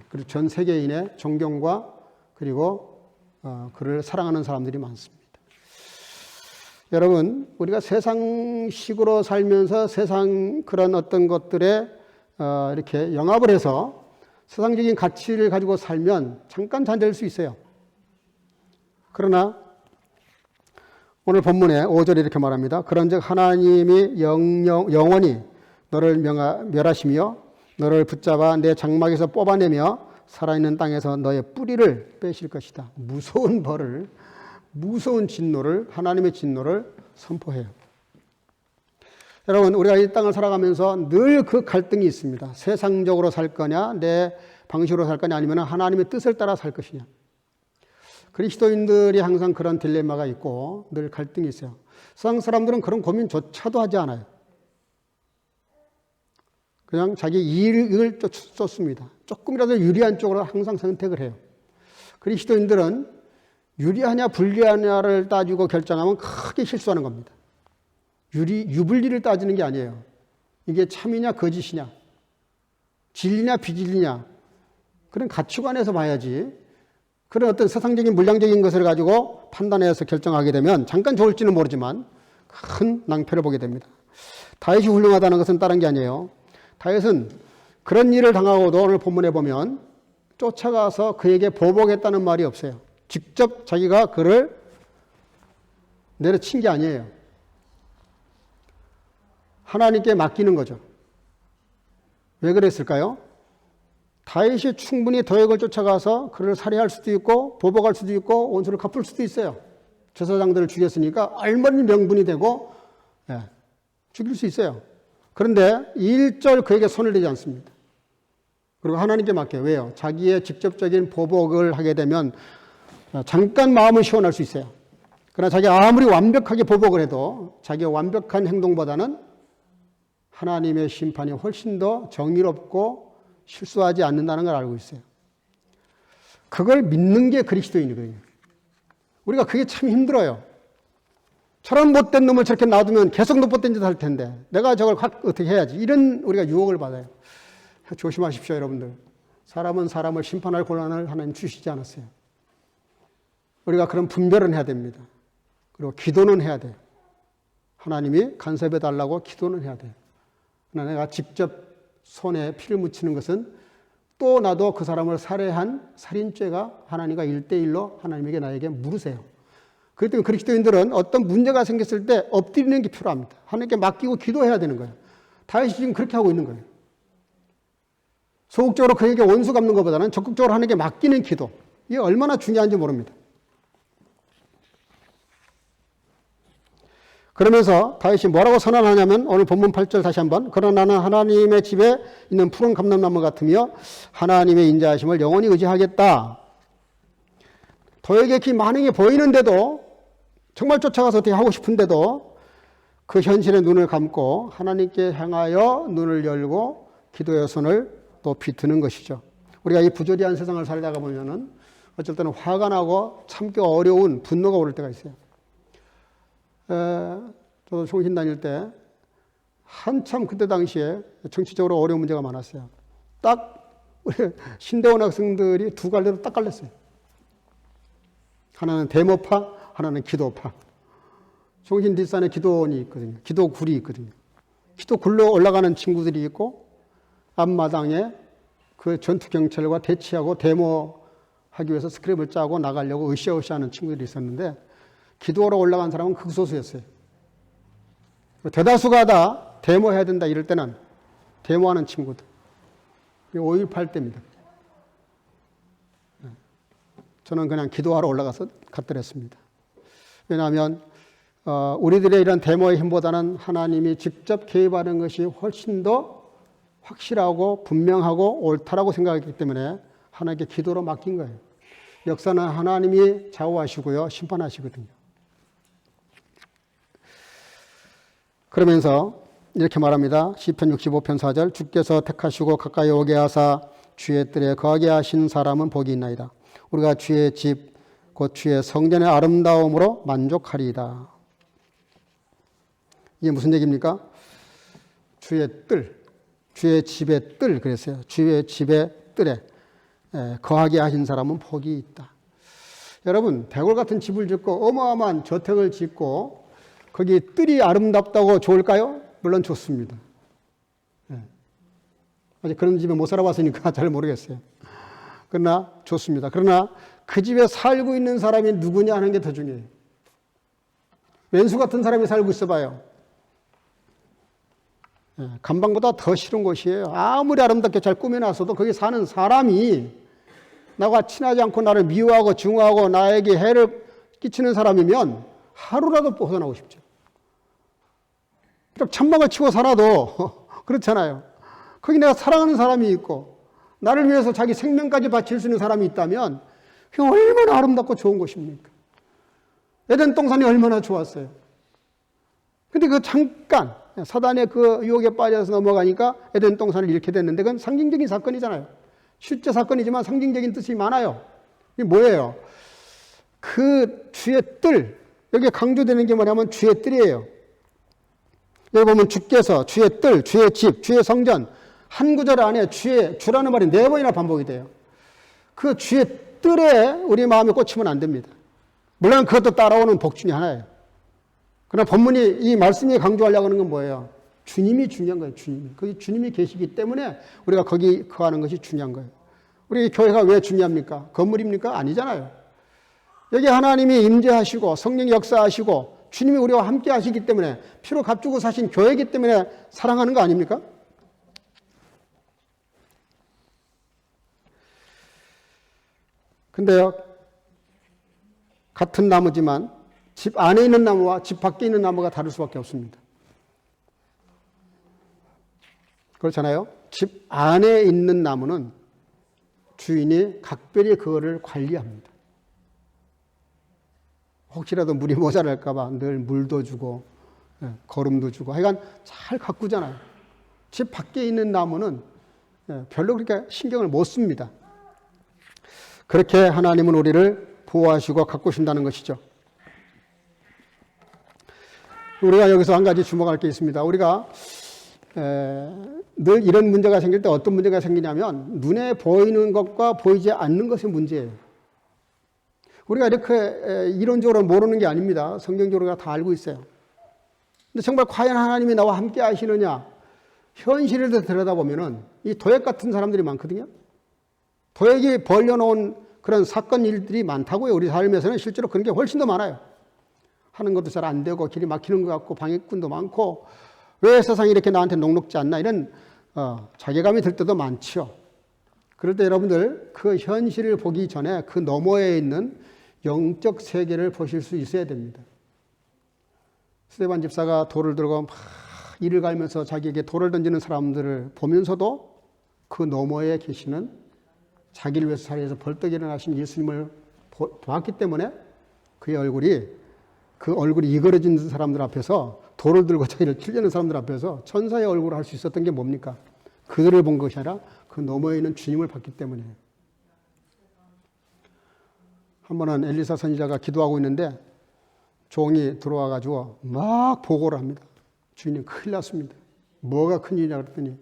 그리고 전 세계인의 존경과 그리고 그를 사랑하는 사람들이 많습니다. 여러분, 우리가 세상식으로 살면서 세상 그런 어떤 것들에 이렇게 영합을 해서 세상적인 가치를 가지고 살면 잠깐 잠들 수 있어요. 그러나 오늘 본문에 5절에 이렇게 말합니다. 그런즉 하나님이 영원히 너를 멸하시며 너를 붙잡아 내 장막에서 뽑아내며 살아있는 땅에서 너의 뿌리를 빼실 것이다. 무서운 벌을, 무서운 진노를, 하나님의 진노를 선포해요. 여러분, 우리가 이 땅을 살아가면서 늘 그 갈등이 있습니다. 세상적으로 살 거냐, 내 방식으로 살 거냐, 아니면 하나님의 뜻을 따라 살 것이냐. 그리스도인들이 항상 그런 딜레마가 있고 늘 갈등이 있어요. 세상 사람들은 그런 고민조차도 하지 않아요. 그냥 자기 이익을 쫓습니다. 조금이라도 유리한 쪽으로 항상 선택을 해요. 그리스도인들은 유리하냐 불리하냐를 따지고 결정하면 크게 실수하는 겁니다. 유불리를 따지는 게 아니에요. 이게 참이냐 거짓이냐, 진리냐 비진리냐, 그런 가치관에서 봐야지. 그런 어떤 세상적인 물량적인 것을 가지고 판단해서 결정하게 되면 잠깐 좋을지는 모르지만 큰 낭패를 보게 됩니다. 다윗이 훌륭하다는 것은 다른 게 아니에요. 다윗은 그런 일을 당하고도 오늘 본문에 보면 쫓아가서 그에게 보복했다는 말이 없어요. 직접 자기가 그를 내려친 게 아니에요. 하나님께 맡기는 거죠. 왜 그랬을까요? 다윗이 충분히 도역을 쫓아가서 그를 살해할 수도 있고 보복할 수도 있고 원수를 갚을 수도 있어요. 제사장들을 죽였으니까 얼마나 명분이 되고 죽일 수 있어요. 그런데 일절 그에게 손을 대지 않습니다. 그리고 하나님께 맡겨요. 왜요? 자기의 직접적인 보복을 하게 되면 잠깐 마음은 시원할 수 있어요. 그러나 자기가 아무리 완벽하게 보복을 해도 자기의 완벽한 행동보다는 하나님의 심판이 훨씬 더 정의롭고 실수하지 않는다는 걸 알고 있어요. 그걸 믿는 게 그리스도인이거든요. 우리가 그게 참 힘들어요. 저런 못된 놈을 저렇게 놔두면 계속 못된 짓 할 텐데 내가 저걸 어떻게 해야지. 이런 우리가 유혹을 받아요. 조심하십시오, 여러분들. 사람은 사람을 심판할 권한을 하나님 주시지 않았어요. 우리가 그런 분별은 해야 됩니다. 그리고 기도는 해야 돼요. 하나님이 간섭해 달라고 기도는 해야 돼요. 그러나 내가 직접 손에 피를 묻히는 것은 또 나도 그 사람을 살해한 살인죄가 하나님과 1대1로 하나님에게 나에게 물으세요. 그렇기 때문에 그리스도인들은 어떤 문제가 생겼을 때 엎드리는 게 필요합니다. 하나님께 맡기고 기도해야 되는 거예요. 다윗이 지금 그렇게 하고 있는 거예요. 소극적으로 그에게 원수 갚는 것보다는 적극적으로 하나님께 맡기는 기도. 이게 얼마나 중요한지 모릅니다. 그러면서 다윗이 뭐라고 선언하냐면 오늘 본문 8절 다시 한번 그러나 나는 하나님의 집에 있는 푸른 감람나무 같으며 하나님의 인자하심을 영원히 의지하겠다. 도역의 기 만행이 보이는데도 정말 쫓아가서 어떻게 하고 싶은데도 그 현실에 눈을 감고 하나님께 향하여 눈을 열고 기도의 손을 높이 드는 것이죠. 우리가 이 부조리한 세상을 살다가 보면은 어쩔 때는 화가 나고 참기 어려운 분노가 오를 때가 있어요. 저도 총신 다닐 때 한참 그때 당시에 정치적으로 어려운 문제가 많았어요. 딱 우리 신대원 학생들이 두 갈래로 딱 갈렸어요. 하나는 데모파, 하나는 기도파. 총신 뒷산에 기도원이 있거든요. 기도굴이 있거든요. 기도굴로 올라가는 친구들이 있고 앞마당에 그 전투경찰과 대치하고 데모하기 위해서 스크립을 짜고 나가려고 으쌰으쌰 하는 친구들이 있었는데 기도하러 올라간 사람은 극소수였어요. 대다수가 다 데모해야 된다 이럴 때는 데모하는 친구들. 5.18 때입니다. 저는 그냥 기도하러 올라가서 갔더랬습니다. 왜냐하면 우리들의 이런 데모의 힘보다는 하나님이 직접 개입하는 것이 훨씬 더 확실하고 분명하고 옳다라고 생각했기 때문에 하나님께 기도로 맡긴 거예요. 역사는 하나님이 좌우하시고요, 심판하시거든요. 그러면서 이렇게 말합니다. 시편 65편 4절, 주께서 택하시고 가까이 오게 하사 주의 뜰에 거하게 하신 사람은 복이 있나이다. 우리가 주의 집, 곧 주의 성전의 아름다움으로 만족하리이다. 이게 무슨 얘기입니까? 주의 뜰, 주의 집의 뜰 그랬어요. 주의 집의 뜰에 거하게 하신 사람은 복이 있다. 여러분, 대궐 같은 집을 짓고 어마어마한 저택을 짓고 거기 뜰이 아름답다고 좋을까요? 물론 좋습니다. 아직 그런 집에 못 살아봤으니까 잘 모르겠어요. 그러나 좋습니다. 그러나 그 집에 살고 있는 사람이 누구냐 하는 게 더 중요해요. 왼수 같은 사람이 살고 있어봐요. 감방보다 더 싫은 곳이에요. 아무리 아름답게 잘 꾸며놨어도 거기 사는 사람이 나와 친하지 않고 나를 미워하고 증오하고 나에게 해를 끼치는 사람이면 하루라도 벗어나고 싶죠. 천막을 치고 살아도 그렇잖아요. 거기 내가 사랑하는 사람이 있고 나를 위해서 자기 생명까지 바칠 수 있는 사람이 있다면 그게 얼마나 아름답고 좋은 곳입니까? 에덴 동산이 얼마나 좋았어요. 근데 그 잠깐 사단의 그 유혹에 빠져서 넘어가니까 에덴 동산을 잃게 됐는데 그건 상징적인 사건이잖아요. 실제 사건이지만 상징적인 뜻이 많아요. 이게 뭐예요? 그 주의 뜰, 여기 강조되는 게 뭐냐면 주의 뜰이에요. 여기 보면 주께서, 주의 뜰, 주의 집, 주의 성전, 한 구절 안에 주라는 말이 4번이나 반복이 돼요. 그 주의 뜰에 우리 마음이 꽂히면 안 됩니다. 물론 그것도 따라오는 복 중에 하나예요. 그러나 본문이 이 말씀이 강조하려고 하는 건 뭐예요? 주님이 중요한 거예요. 주님이. 거기 주님이 계시기 때문에 우리가 거기 거하는 것이 중요한 거예요. 우리 교회가 왜 중요합니까? 건물입니까? 아니잖아요. 여기 하나님이 임재하시고 성령이 역사하시고 주님이 우리와 함께 하시기 때문에 피로 값주고 사신 교회이기 때문에 사랑하는 거 아닙니까? 근데요, 같은 나무지만 집 안에 있는 나무와 집 밖에 있는 나무가 다를 수밖에 없습니다. 그렇잖아요? 집 안에 있는 나무는 주인이 각별히 그거를 관리합니다. 혹시라도 물이 모자랄까봐 늘 물도 주고 거름도 주고 하여간 잘 가꾸잖아요. 집 밖에 있는 나무는 별로 그렇게 신경을 못 씁니다. 그렇게 하나님은 우리를 보호하시고 가꾸신다는 것이죠. 우리가 여기서 한 가지 주목할 게 있습니다. 우리가 늘 이런 문제가 생길 때 어떤 문제가 생기냐면 눈에 보이는 것과 보이지 않는 것의 문제예요. 우리가 이렇게 이론적으로 모르는 게 아닙니다. 성경적으로 다 알고 있어요. 근데 정말 과연 하나님이 나와 함께 하시느냐? 현실을 들여다보면은 이 도액 같은 사람들이 많거든요. 도액이 벌려놓은 그런 사건 일들이 많다고요. 우리 삶에서는 실제로 그런 게 훨씬 더 많아요. 하는 것도 잘 안 되고 길이 막히는 것 같고 방해꾼도 많고 왜 세상이 이렇게 나한테 녹록지 않나 이런 자괴감이 들 때도 많죠. 그럴 때 여러분들 그 현실을 보기 전에 그 너머에 있는 영적 세계를 보실 수 있어야 됩니다. 스데반 집사가 돌을 들고 막 이를 갈면서 자기에게 돌을 던지는 사람들을 보면서도 그 너머에 계시는 자기를 위해서 자리에서 벌떡 일어나신 예수님을 보았기 때문에 그의 얼굴이 이그러진 사람들 앞에서 돌을 들고 자기를 찔려는 사람들 앞에서 천사의 얼굴을 할 수 있었던 게 뭡니까? 그들을 본 것이 아니라 그 너머에 있는 주님을 봤기 때문이에요. 한 번은 엘리사 선지자가 기도하고 있는데 종이 들어와가지고 막 보고를 합니다. 주인님 큰일 났습니다. 뭐가 큰일이냐 그랬더니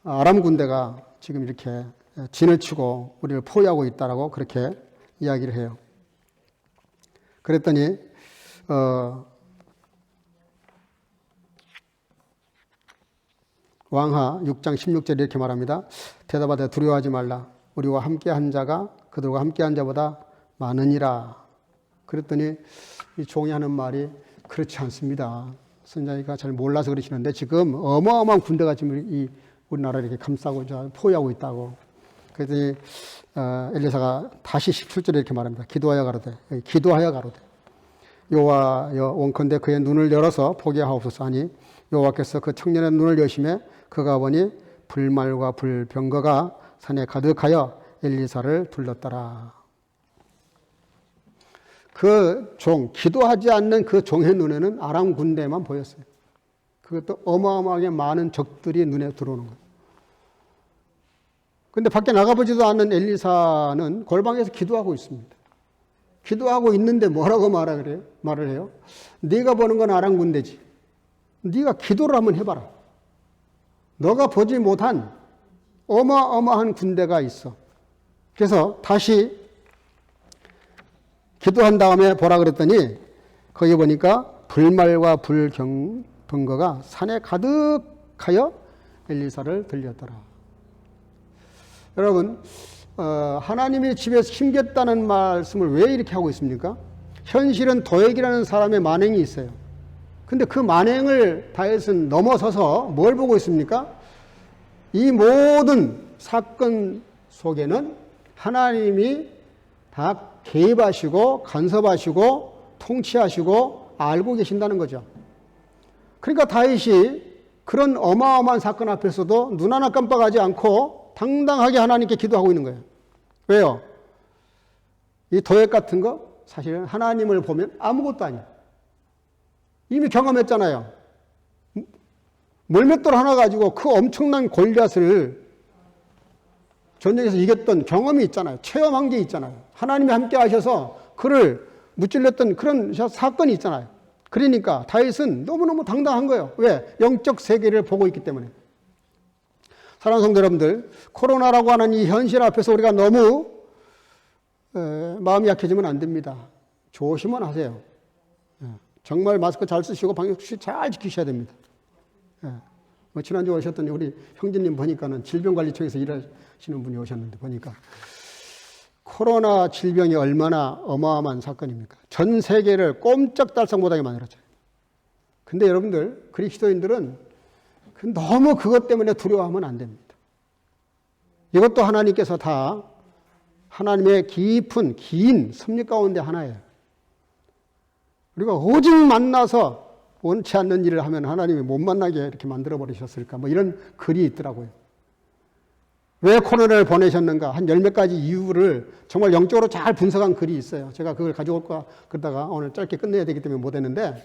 아람 군대가 지금 이렇게 진을 치고 우리를 포위하고 있다라고 그렇게 이야기를 해요. 그랬더니 왕하 6장 16절에 이렇게 말합니다. 대답하되 두려워하지 말라. 우리와 함께한 자가 그들과 함께한 자보다 많으니라. 그랬더니 이 종이 하는 말이 그렇지 않습니다. 선자가 잘 몰라서 그러시는데 지금 어마어마한 군대가 지금 이 우리나라를 이렇게 감싸고 포위하고 있다고. 그랬더니 엘리사가 다시 17절에 이렇게 말합니다. 기도하여 가로되 여호와여 원컨대 그의 눈을 열어서 보게 하옵소서 하니 여호와께서 그 청년의 눈을 여심해 그가 보니 불말과 불병거가 산에 가득하여 엘리사를 둘렀더라. 그 종, 기도하지 않는 그 종의 눈에는 아람 군대만 보였어요. 그것도 어마어마하게 많은 적들이 눈에 들어오는 거예요. 근데 밖에 나가보지도 않는 엘리사는 골방에서 기도하고 있습니다. 기도하고 있는데 뭐라고 말을 해요? 네가 보는 건 아람 군대지. 네가 기도를 한번 해봐라. 너가 보지 못한 어마어마한 군대가 있어. 그래서 다시 기도한 다음에 보라 그랬더니 거기 보니까 불말과 불병거가 산에 가득하여 엘리사를 들렸더라. 여러분, 하나님이 집에서 힘겼다는 말씀을 왜 이렇게 하고 있습니까? 현실은 도액이라는 사람의 만행이 있어요. 근데 그 만행을 다윗은 넘어서서 뭘 보고 있습니까? 이 모든 사건 속에는 하나님이 다 개입하시고 간섭하시고 통치하시고 알고 계신다는 거죠. 그러니까 다윗이 그런 어마어마한 사건 앞에서도 눈 하나 깜빡하지 않고 당당하게 하나님께 기도하고 있는 거예요. 왜요? 이 도액 같은 거 사실은 하나님을 보면 아무것도 아니에요. 이미 경험했잖아요. 물맷돌 하나 가지고 그 엄청난 골리앗을 전쟁에서 이겼던 경험이 있잖아요. 체험한 게 있잖아요. 하나님이 함께 하셔서 그를 무찔렀던 그런 사건이 있잖아요. 그러니까 다윗은 너무너무 당당한 거예요. 왜? 영적 세계를 보고 있기 때문에. 사랑하는 성도 여러분들, 코로나라고 하는 이 현실 앞에서 우리가 너무 마음이 약해지면 안 됩니다. 조심은 하세요. 정말 마스크 잘 쓰시고 방역수칙 잘 지키셔야 됩니다. 지난주에 오셨던 우리 형제님 보니까는 질병관리청에서 일하시는 분이 오셨는데 보니까 코로나 질병이 얼마나 어마어마한 사건입니까? 전 세계를 꼼짝달싹 못하게 만들었죠. 근데 여러분들, 그리스도인들은 너무 그것 때문에 두려워하면 안 됩니다. 이것도 하나님께서 다 하나님의 깊은 긴 섭리 가운데 하나예요. 우리가 오직 만나서 원치 않는 일을 하면 하나님이 못 만나게 이렇게 만들어 버리셨을까? 뭐 이런 글이 있더라고요. 왜 코로나를 보내셨는가? 한 열 몇 가지 이유를 정말 영적으로 잘 분석한 글이 있어요. 제가 그걸 가져올까 그러다가 오늘 짧게 끝내야 되기 때문에 못 했는데,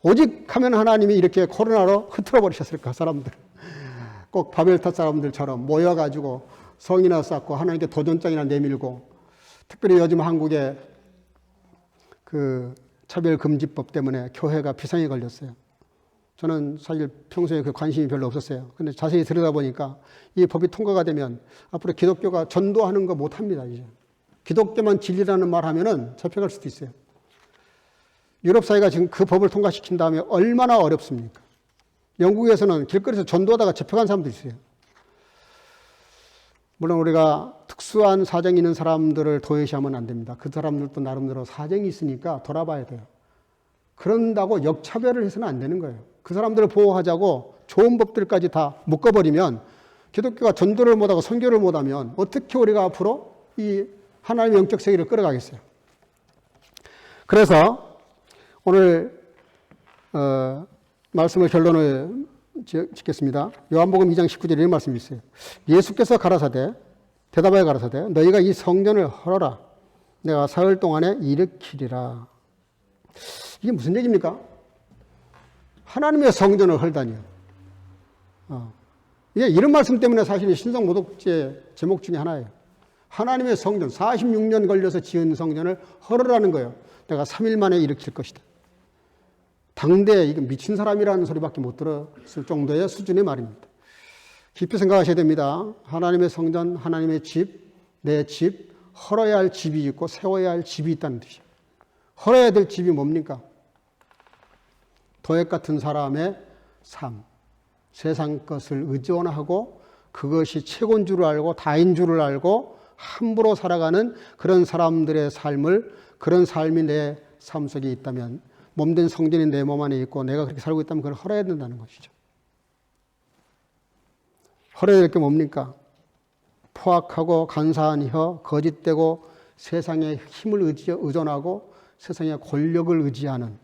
오직 하면 하나님이 이렇게 코로나로 흐트러 버리셨을까? 사람들. 꼭 바벨탑 사람들처럼 모여가지고 성이나 쌓고 하나님께 도전장이나 내밀고, 특별히 요즘 한국에 그 차별금지법 때문에 교회가 비상에 걸렸어요. 저는 사실 평소에 그 관심이 별로 없었어요. 근데 자세히 들여다보니까 이 법이 통과가 되면 앞으로 기독교가 전도하는 거 못합니다, 이제. 기독교만 진리라는 말 하면은 잡혀갈 수도 있어요. 유럽 사회가 지금 그 법을 통과시킨 다음에 얼마나 어렵습니까? 영국에서는 길거리에서 전도하다가 잡혀간 사람도 있어요. 물론 우리가 특수한 사정이 있는 사람들을 도외시하면 안 됩니다. 그 사람들도 나름대로 사정이 있으니까 돌아봐야 돼요. 그런다고 역차별을 해서는 안 되는 거예요. 그 사람들을 보호하자고 좋은 법들까지 다 묶어버리면, 기독교가 전도를 못하고 선교를 못하면 어떻게 우리가 앞으로 이 하나님의 영적 세계를 끌어가겠어요. 그래서 오늘 말씀을 결론을 짓겠습니다. 요한복음 2장 19절에 이런 말씀이 있어요. 예수께서 대답하여 가라사대 너희가 이 성전을 헐어라. 내가 사흘 동안에 일으키리라. 이게 무슨 얘기입니까? 하나님의 성전을 헐다니요. 이게 이런 말씀 때문에 사실 신성 모독죄 제목 중에 하나예요. 하나님의 성전, 46년 걸려서 지은 성전을 헐으라는 거예요. 내가 3일 만에 일으킬 것이다. 당대 이거 미친 사람이라는 소리밖에 못 들었을 정도의 수준의 말입니다. 깊이 생각하셔야 됩니다. 하나님의 성전, 하나님의 집, 내 집, 헐어야 할 집이 있고 세워야 할 집이 있다는 뜻이에요. 헐어야 될 집이 뭡니까? 도액 같은 사람의 삶, 세상 것을 의존하고 그것이 최고인 줄 알고 다인 줄 알고 함부로 살아가는 그런 사람들의 삶을, 그런 삶이 내 삶 속에 있다면, 몸된 성전이 내 몸 안에 있고 내가 그렇게 살고 있다면 그걸 헐어야 된다는 것이죠. 헐어야 될 게 뭡니까? 포악하고 간사한 혀, 거짓되고 세상의 힘을 의존하고 세상의 권력을 의지하는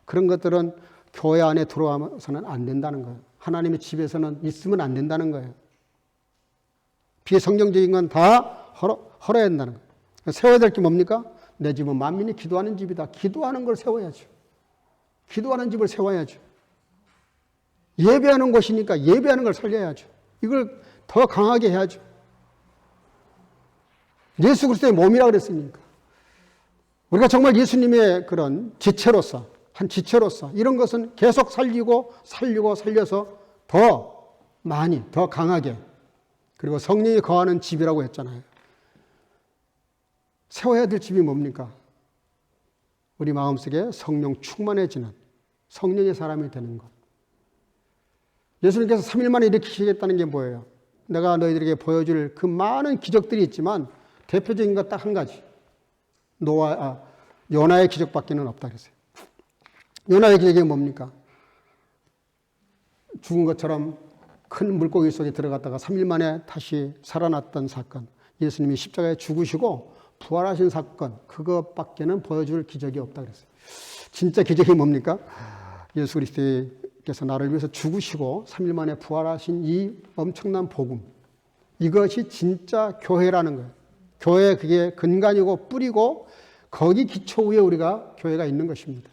그런 것들은 교회 안에 들어와서는 안 된다는 거예요. 하나님의 집에서는 있으면 안 된다는 거예요. 비성경적인 건 다 헐어야 된다는 거예요. 세워야 될 게 뭡니까? 내 집은 만민이 기도하는 집이다. 기도하는 걸 세워야죠. 기도하는 집을 세워야죠. 예배하는 곳이니까 예배하는 걸 살려야죠. 이걸 더 강하게 해야죠. 예수 그리스도의 몸이라 그랬으니까. 우리가 정말 예수님의 그런 지체로서, 한 지체로서 이런 것은 계속 살려서 더 많이, 더 강하게, 그리고 성령이 거하는 집이라고 했잖아요. 세워야 될 집이 뭡니까? 우리 마음속에 성령 충만해지는 성령의 사람이 되는 것. 예수님께서 3일 만에 일으키시겠다는 게 뭐예요? 내가 너희들에게 보여줄 그 많은 기적들이 있지만 대표적인 것 딱 한 가지. 요나의 기적밖에는 없다 그랬어요. 요나의 기적이 뭡니까? 죽은 것처럼 큰 물고기 속에 들어갔다가 3일 만에 다시 살아났던 사건. 예수님이 십자가에 죽으시고 부활하신 사건. 그것밖에는 보여줄 기적이 없다 그랬어요. 진짜 기적이 뭡니까? 예수 그리스도께서 나를 위해서 죽으시고 3일 만에 부활하신 이 엄청난 복음. 이것이 진짜 교회라는 거예요. 교회 그게 근간이고 뿌리고 거기 기초 위에 우리가 교회가 있는 것입니다.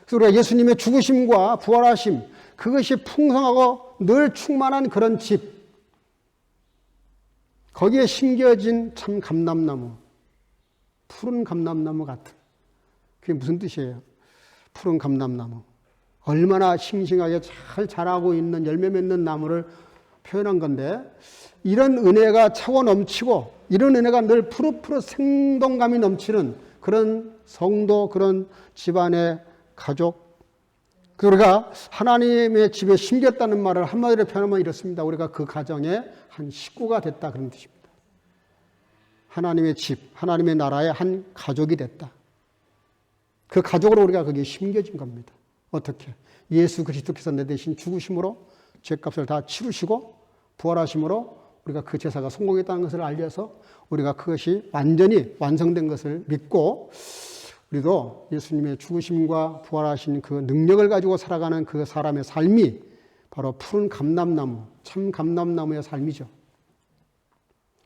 그래서 우리가 예수님의 죽으심과 부활하심 그것이 풍성하고 늘 충만한 그런 집. 거기에 심겨진 참 감람나무. 푸른 감람나무 같은. 그게 무슨 뜻이에요? 푸른 감람나무. 얼마나 싱싱하게 잘 자라고 있는 열매 맺는 나무를 표현한 건데 이런 은혜가 차고 넘치고 이런 은혜가 늘 푸릇푸릇 생동감이 넘치는 그런 성도, 그런 집안의 가족. 우리가 하나님의 집에 심겼다는 말을 한마디로 표현하면 이렇습니다. 우리가 그 가정의 한 식구가 됐다 그런 뜻입니다. 하나님의 집, 하나님의 나라의 한 가족이 됐다. 그 가족으로 우리가 거기에 심겨진 겁니다. 어떻게? 예수 그리스도께서 내 대신 죽으심으로 죄값을 다 치르시고 부활하심으로 우리가 그 제사가 성공했다는 것을 알려서 우리가 그것이 완전히 완성된 것을 믿고 우리도 예수님의 죽으심과 부활하신 그 능력을 가지고 살아가는 그 사람의 삶이 바로 푸른 감람나무, 참 감람나무의 삶이죠.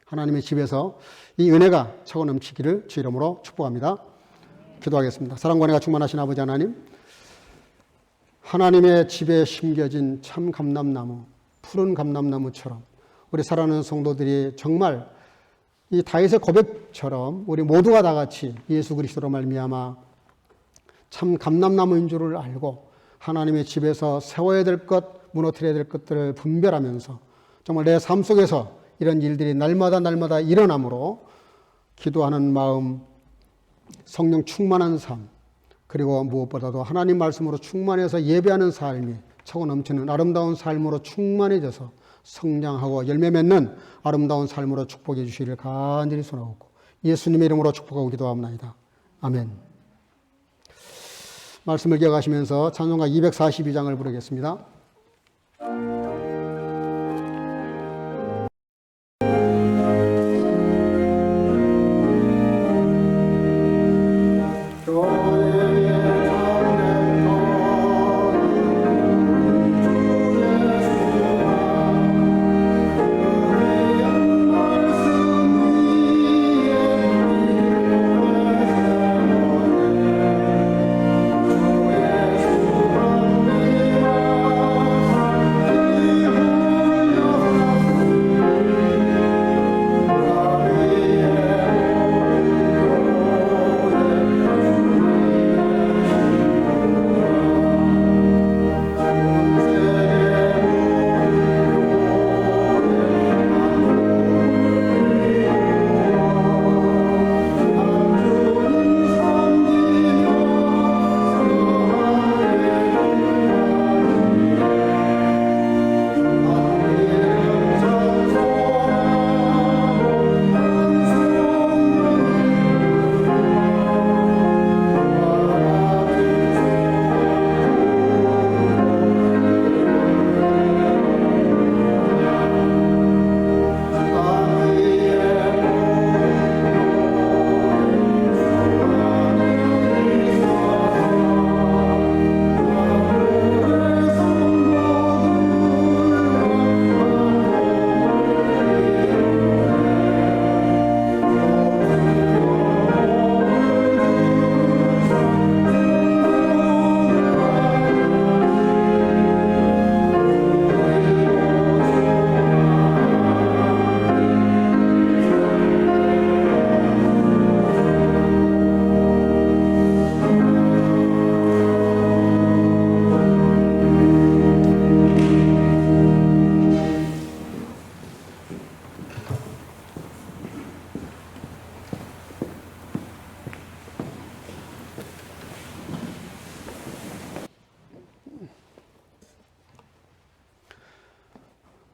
하나님의 집에서 이 은혜가 차고 넘치기를 주 이름으로 축복합니다. 기도하겠습니다. 사랑과 은혜가 충만하신 아버지 하나님, 하나님의 집에 심겨진 참 감람나무, 푸른 감람나무처럼 우리 사랑하는 성도들이 정말 이 다윗의 고백처럼 우리 모두가 다 같이 예수 그리스도로 말미암아 참 감람나무인 줄을 알고 하나님의 집에서 세워야 될 것, 무너뜨려야 될 것들을 분별하면서 정말 내 삶 속에서 이런 일들이 날마다 일어나므로 기도하는 마음, 성령 충만한 삶, 그리고 무엇보다도 하나님 말씀으로 충만해서 예배하는 삶이 차고 넘치는 아름다운 삶으로 충만해져서 성장하고 열매 맺는 아름다운 삶으로 축복해 주시기를 간절히 소원하고 예수님의 이름으로 축복하고 기도합니다. 아멘. 말씀을 기억하시면서 찬송가 242장을 부르겠습니다.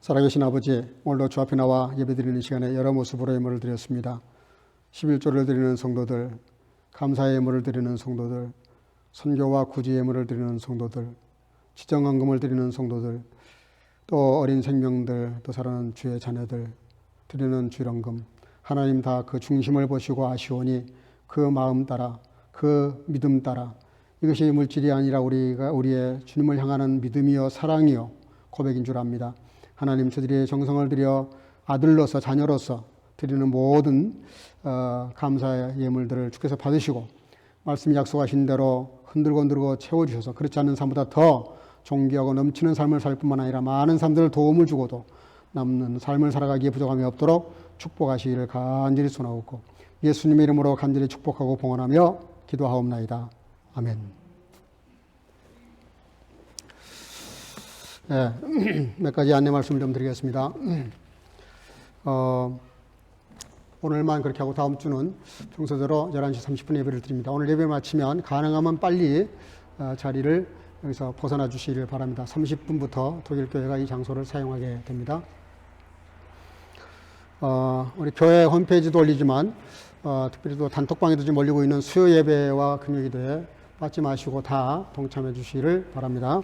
살아계신 아버지, 오늘도 주 앞에 나와 예배드리는 시간에 여러 모습으로 예물을 드렸습니다. 11조를 드리는 성도들, 감사의 예물을 드리는 성도들, 선교와 구제 예물을 드리는 성도들, 지정헌금을 드리는 성도들, 또 어린 생명들, 또 사랑하는 주의 자녀들 드리는 주일헌금, 하나님 다 그 중심을 보시고 아시오니 그 마음 따라, 그 믿음 따라, 이것이 물질이 아니라 우리의 주님을 향하는 믿음이요 사랑이요 고백인 줄 압니다. 하나님, 저들이 정성을 들여 아들로서 자녀로서 드리는 모든 감사의 예물들을 주께서 받으시고 말씀이 약속하신 대로 흔들고 채워주셔서 그렇지 않은 삶보다 더 존귀하고 넘치는 삶을 살 뿐만 아니라 많은 사람들을 도움을 주고도 남는 삶을 살아가기에 부족함이 없도록 축복하시기를 간절히 소원하옵고 예수님의 이름으로 간절히 축복하고 봉헌하며 기도하옵나이다. 아멘. 네, 몇 가지 안내 말씀을 좀 드리겠습니다. 오늘만 그렇게 하고 다음 주는 평소대로 11시 30분 예배를 드립니다. 오늘 예배 마치면 가능하면 빨리 자리를 여기서 벗어나 주시기를 바랍니다. 30분부터 독일교회가 이 장소를 사용하게 됩니다. 우리 교회 홈페이지도 올리지만 특별히 또 단톡방에도 지금 올리고 있는 수요 예배와 금요기도에 빠지 마시고 다 동참해 주시기를 바랍니다.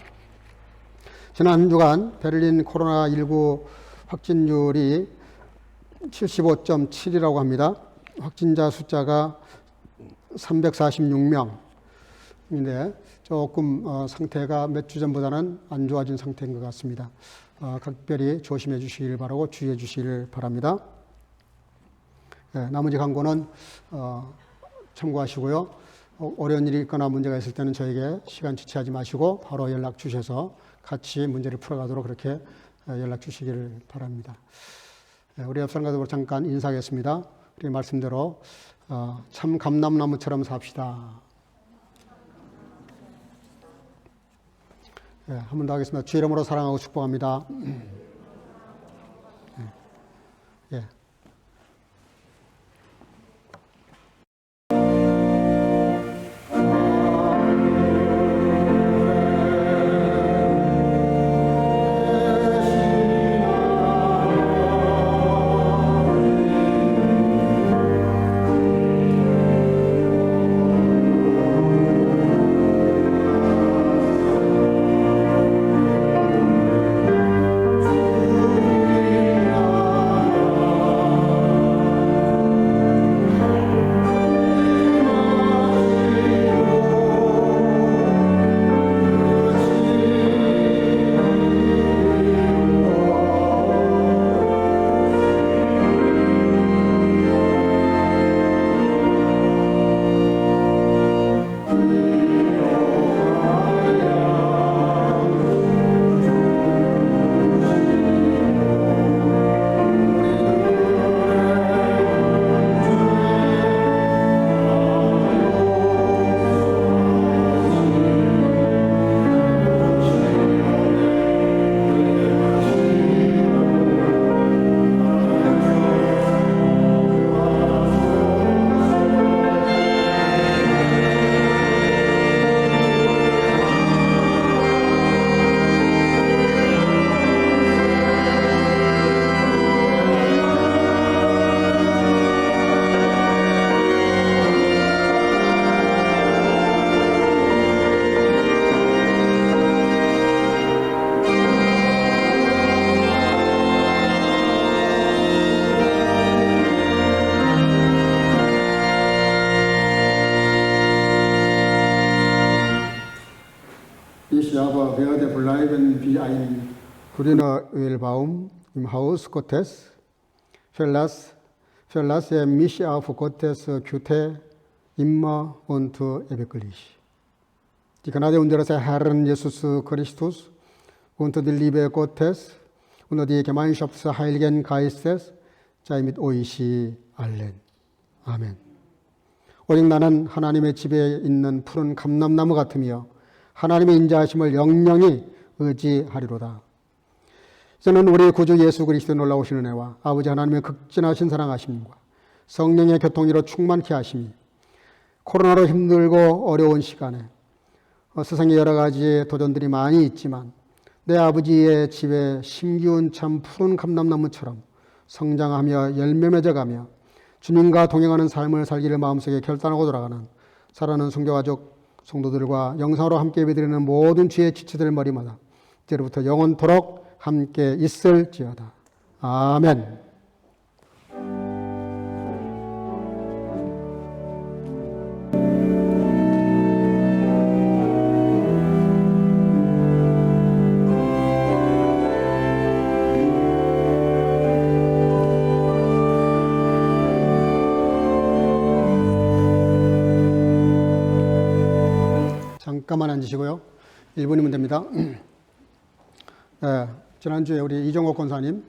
지난 한 주간 베를린 코로나19 확진율이 75.7이라고 합니다. 확진자 숫자가 346명인데 조금 상태가 몇 주 전보다는 안 좋아진 상태인 것 같습니다. 각별히 조심해 주시길 바라고 주의해 주시길 바랍니다. 네, 나머지 광고는 참고하시고요. 어려운 일이 있거나 문제가 있을 때는 저에게 시간 지체하지 마시고 바로 연락 주셔서 같이 문제를 풀어가도록 그렇게 연락 주시기를 바랍니다. 우리 옆 사람과도 잠깐 인사하겠습니다. 우리 말씀대로 참 감람나무처럼 삽시다. 한 번 더 하겠습니다. 주의 이름으로 사랑하고 축복합니다. 예. Ich aber werde bleiben wie ein grüner Ölbaum im Haus Gottes. Verlasse mich auf Gottes Güte immer und ewiglich. Die Gnade unseres Herrn Jesus Christus und die Liebe Gottes und die Gemeinschaft des Heiligen Geistes sei mit euch allen. 아멘. 오직 나는 하나님의 집에 있는 푸른 감람나무 같으며 하나님의 인자하심을 영영히 의지하리로다. 저는 우리 구주 예수 그리스도의 놀라우신 은혜와 아버지 하나님의 극진하신 사랑하심과 성령의 교통으로 충만케 하심이 코로나로 힘들고 어려운 시간에 세상에 여러 가지 도전들이 많이 있지만 내 아버지의 집에 심기운 참 푸른 감람나무처럼 성장하며 열매 맺어가며 주님과 동행하는 삶을 살기를 마음속에 결단하고 돌아가는 사랑하는 성교가족 성도들과 영상으로 함께 예배드리는 모든 주의 지체들의 머리마다 이제로부터 영원토록 함께 있을지어다. 아멘. 잠깐만 앉으시고요. 1분이면 됩니다. 네, 지난주에 우리 이종옥 권사님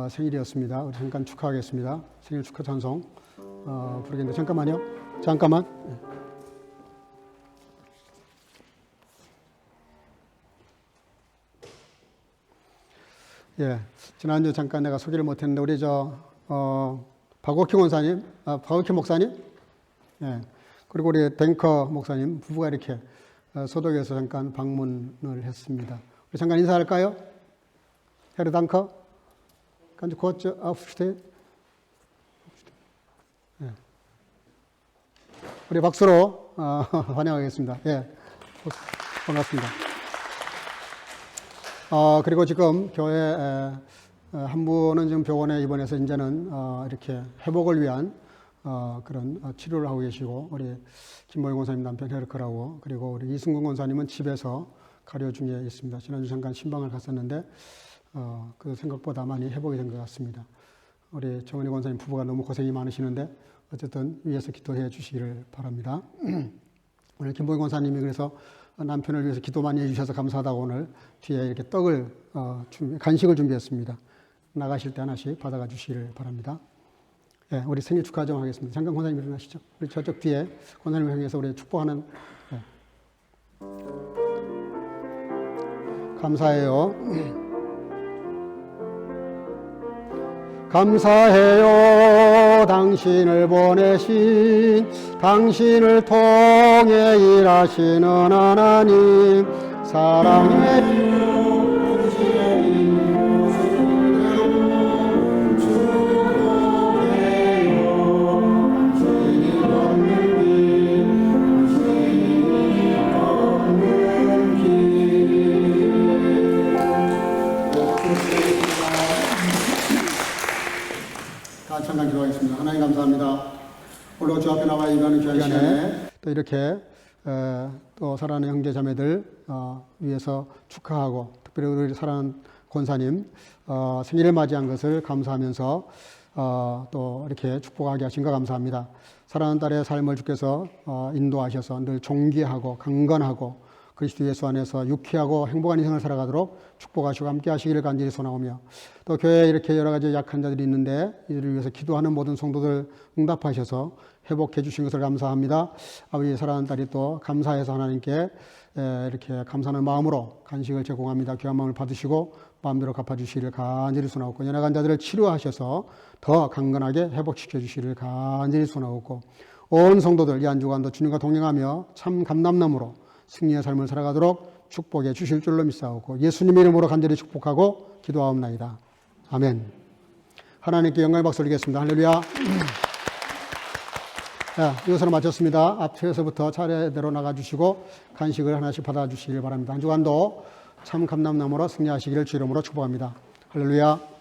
생일이었습니다. 우리 잠깐 축하하겠습니다. 생일 축하 찬송 부르겠는데 잠깐만요. 잠깐만. 예, 지난주 잠깐 내가 소개를 못했는데 우리 박옥희 권사님, 박옥희 목사님, 예, 그리고 우리 뱅커 목사님 부부가 이렇게 소독에서 잠깐 방문을 했습니다. 우리 잠깐 인사할까요? Herr Danke. Kannst du kurz aufstehen? 예. 우리 박수로 환영하겠습니다. 예, 반갑습니다. 그리고 지금 교회 한 분은 지금 병원에 입원해서 이제는 이렇게 회복을 위한 그런 치료를 하고 계시고, 우리 김모영 권사님 남편 헤르크라고, 그리고 우리 이승근 권사님은 집에서 가려 중에 있습니다. 지난주 잠깐 신방을 갔었는데 그 생각보다 많이 회복이 된 것 같습니다. 우리 정은희 권사님 부부가 너무 고생이 많으시는데 어쨌든 위에서 기도해 주시기를 바랍니다. 오늘 김모영 권사님이 그래서 남편을 위해서 기도 많이 해주셔서 감사하다고 오늘 뒤에 이렇게 떡을 간식을 준비했습니다. 나가실 때 하나씩 받아가 주시기를 바랍니다. 예, 우리 생일 축하 좀 하겠습니다. 잠깐 권사님 일어나시죠. 우리 저쪽 뒤에 권사님을 향해서 우리 축복하는. 예. 감사해요. 감사해요. 당신을 보내신, 당신을 통해 일하시는 하나님, 사랑해요. 잠깐 기도하겠습니다. 하나님 감사합니다. 오늘 주 앞에 나와 임하는 귀한 시간에 또 이렇게 또 사랑하는 형제 자매들 위해서 축하하고, 특별히 우리 사랑하는 권사님 생일을 맞이한 것을 감사하면서 또 이렇게 축복하게 하신 거 감사합니다. 사랑하는 딸의 삶을 주께서 인도하셔서 늘 존귀하고 강건하고 그리스도 예수 안에서 유쾌하고 행복한 인생을 살아가도록 축복하시고 함께 하시기를 간절히 소원하오며, 또 교회에 이렇게 여러 가지 약한 자들이 있는데 이들을 위해서 기도하는 모든 성도들 응답하셔서 회복해 주신 것을 감사합니다. 아버지 사랑하는 딸이 또 감사해서 하나님께 이렇게 감사하는 마음으로 간식을 제공합니다. 귀한 마음을 받으시고 마음대로 갚아주시기를 간절히 소원하옵고, 연약한 자들을 치료하셔서 더 강건하게 회복시켜 주시기를 간절히 소원하옵고, 온 성도들 이 한 주간도 주님과 동행하며 참 감람나무로 승리의 삶을 살아가도록 축복해 주실 줄로 믿사오고 예수님의 이름으로 간절히 축복하고 기도하옵나이다. 아멘. 하나님께 영광의 박수 드리겠습니다. 할렐루야. 자, 이것으로 마쳤습니다. 앞에서부터 차례대로 나가주시고 간식을 하나씩 받아주시길 바랍니다. 한 주간도 참 감람나무로 승리하시기를 주 이름으로 축복합니다. 할렐루야.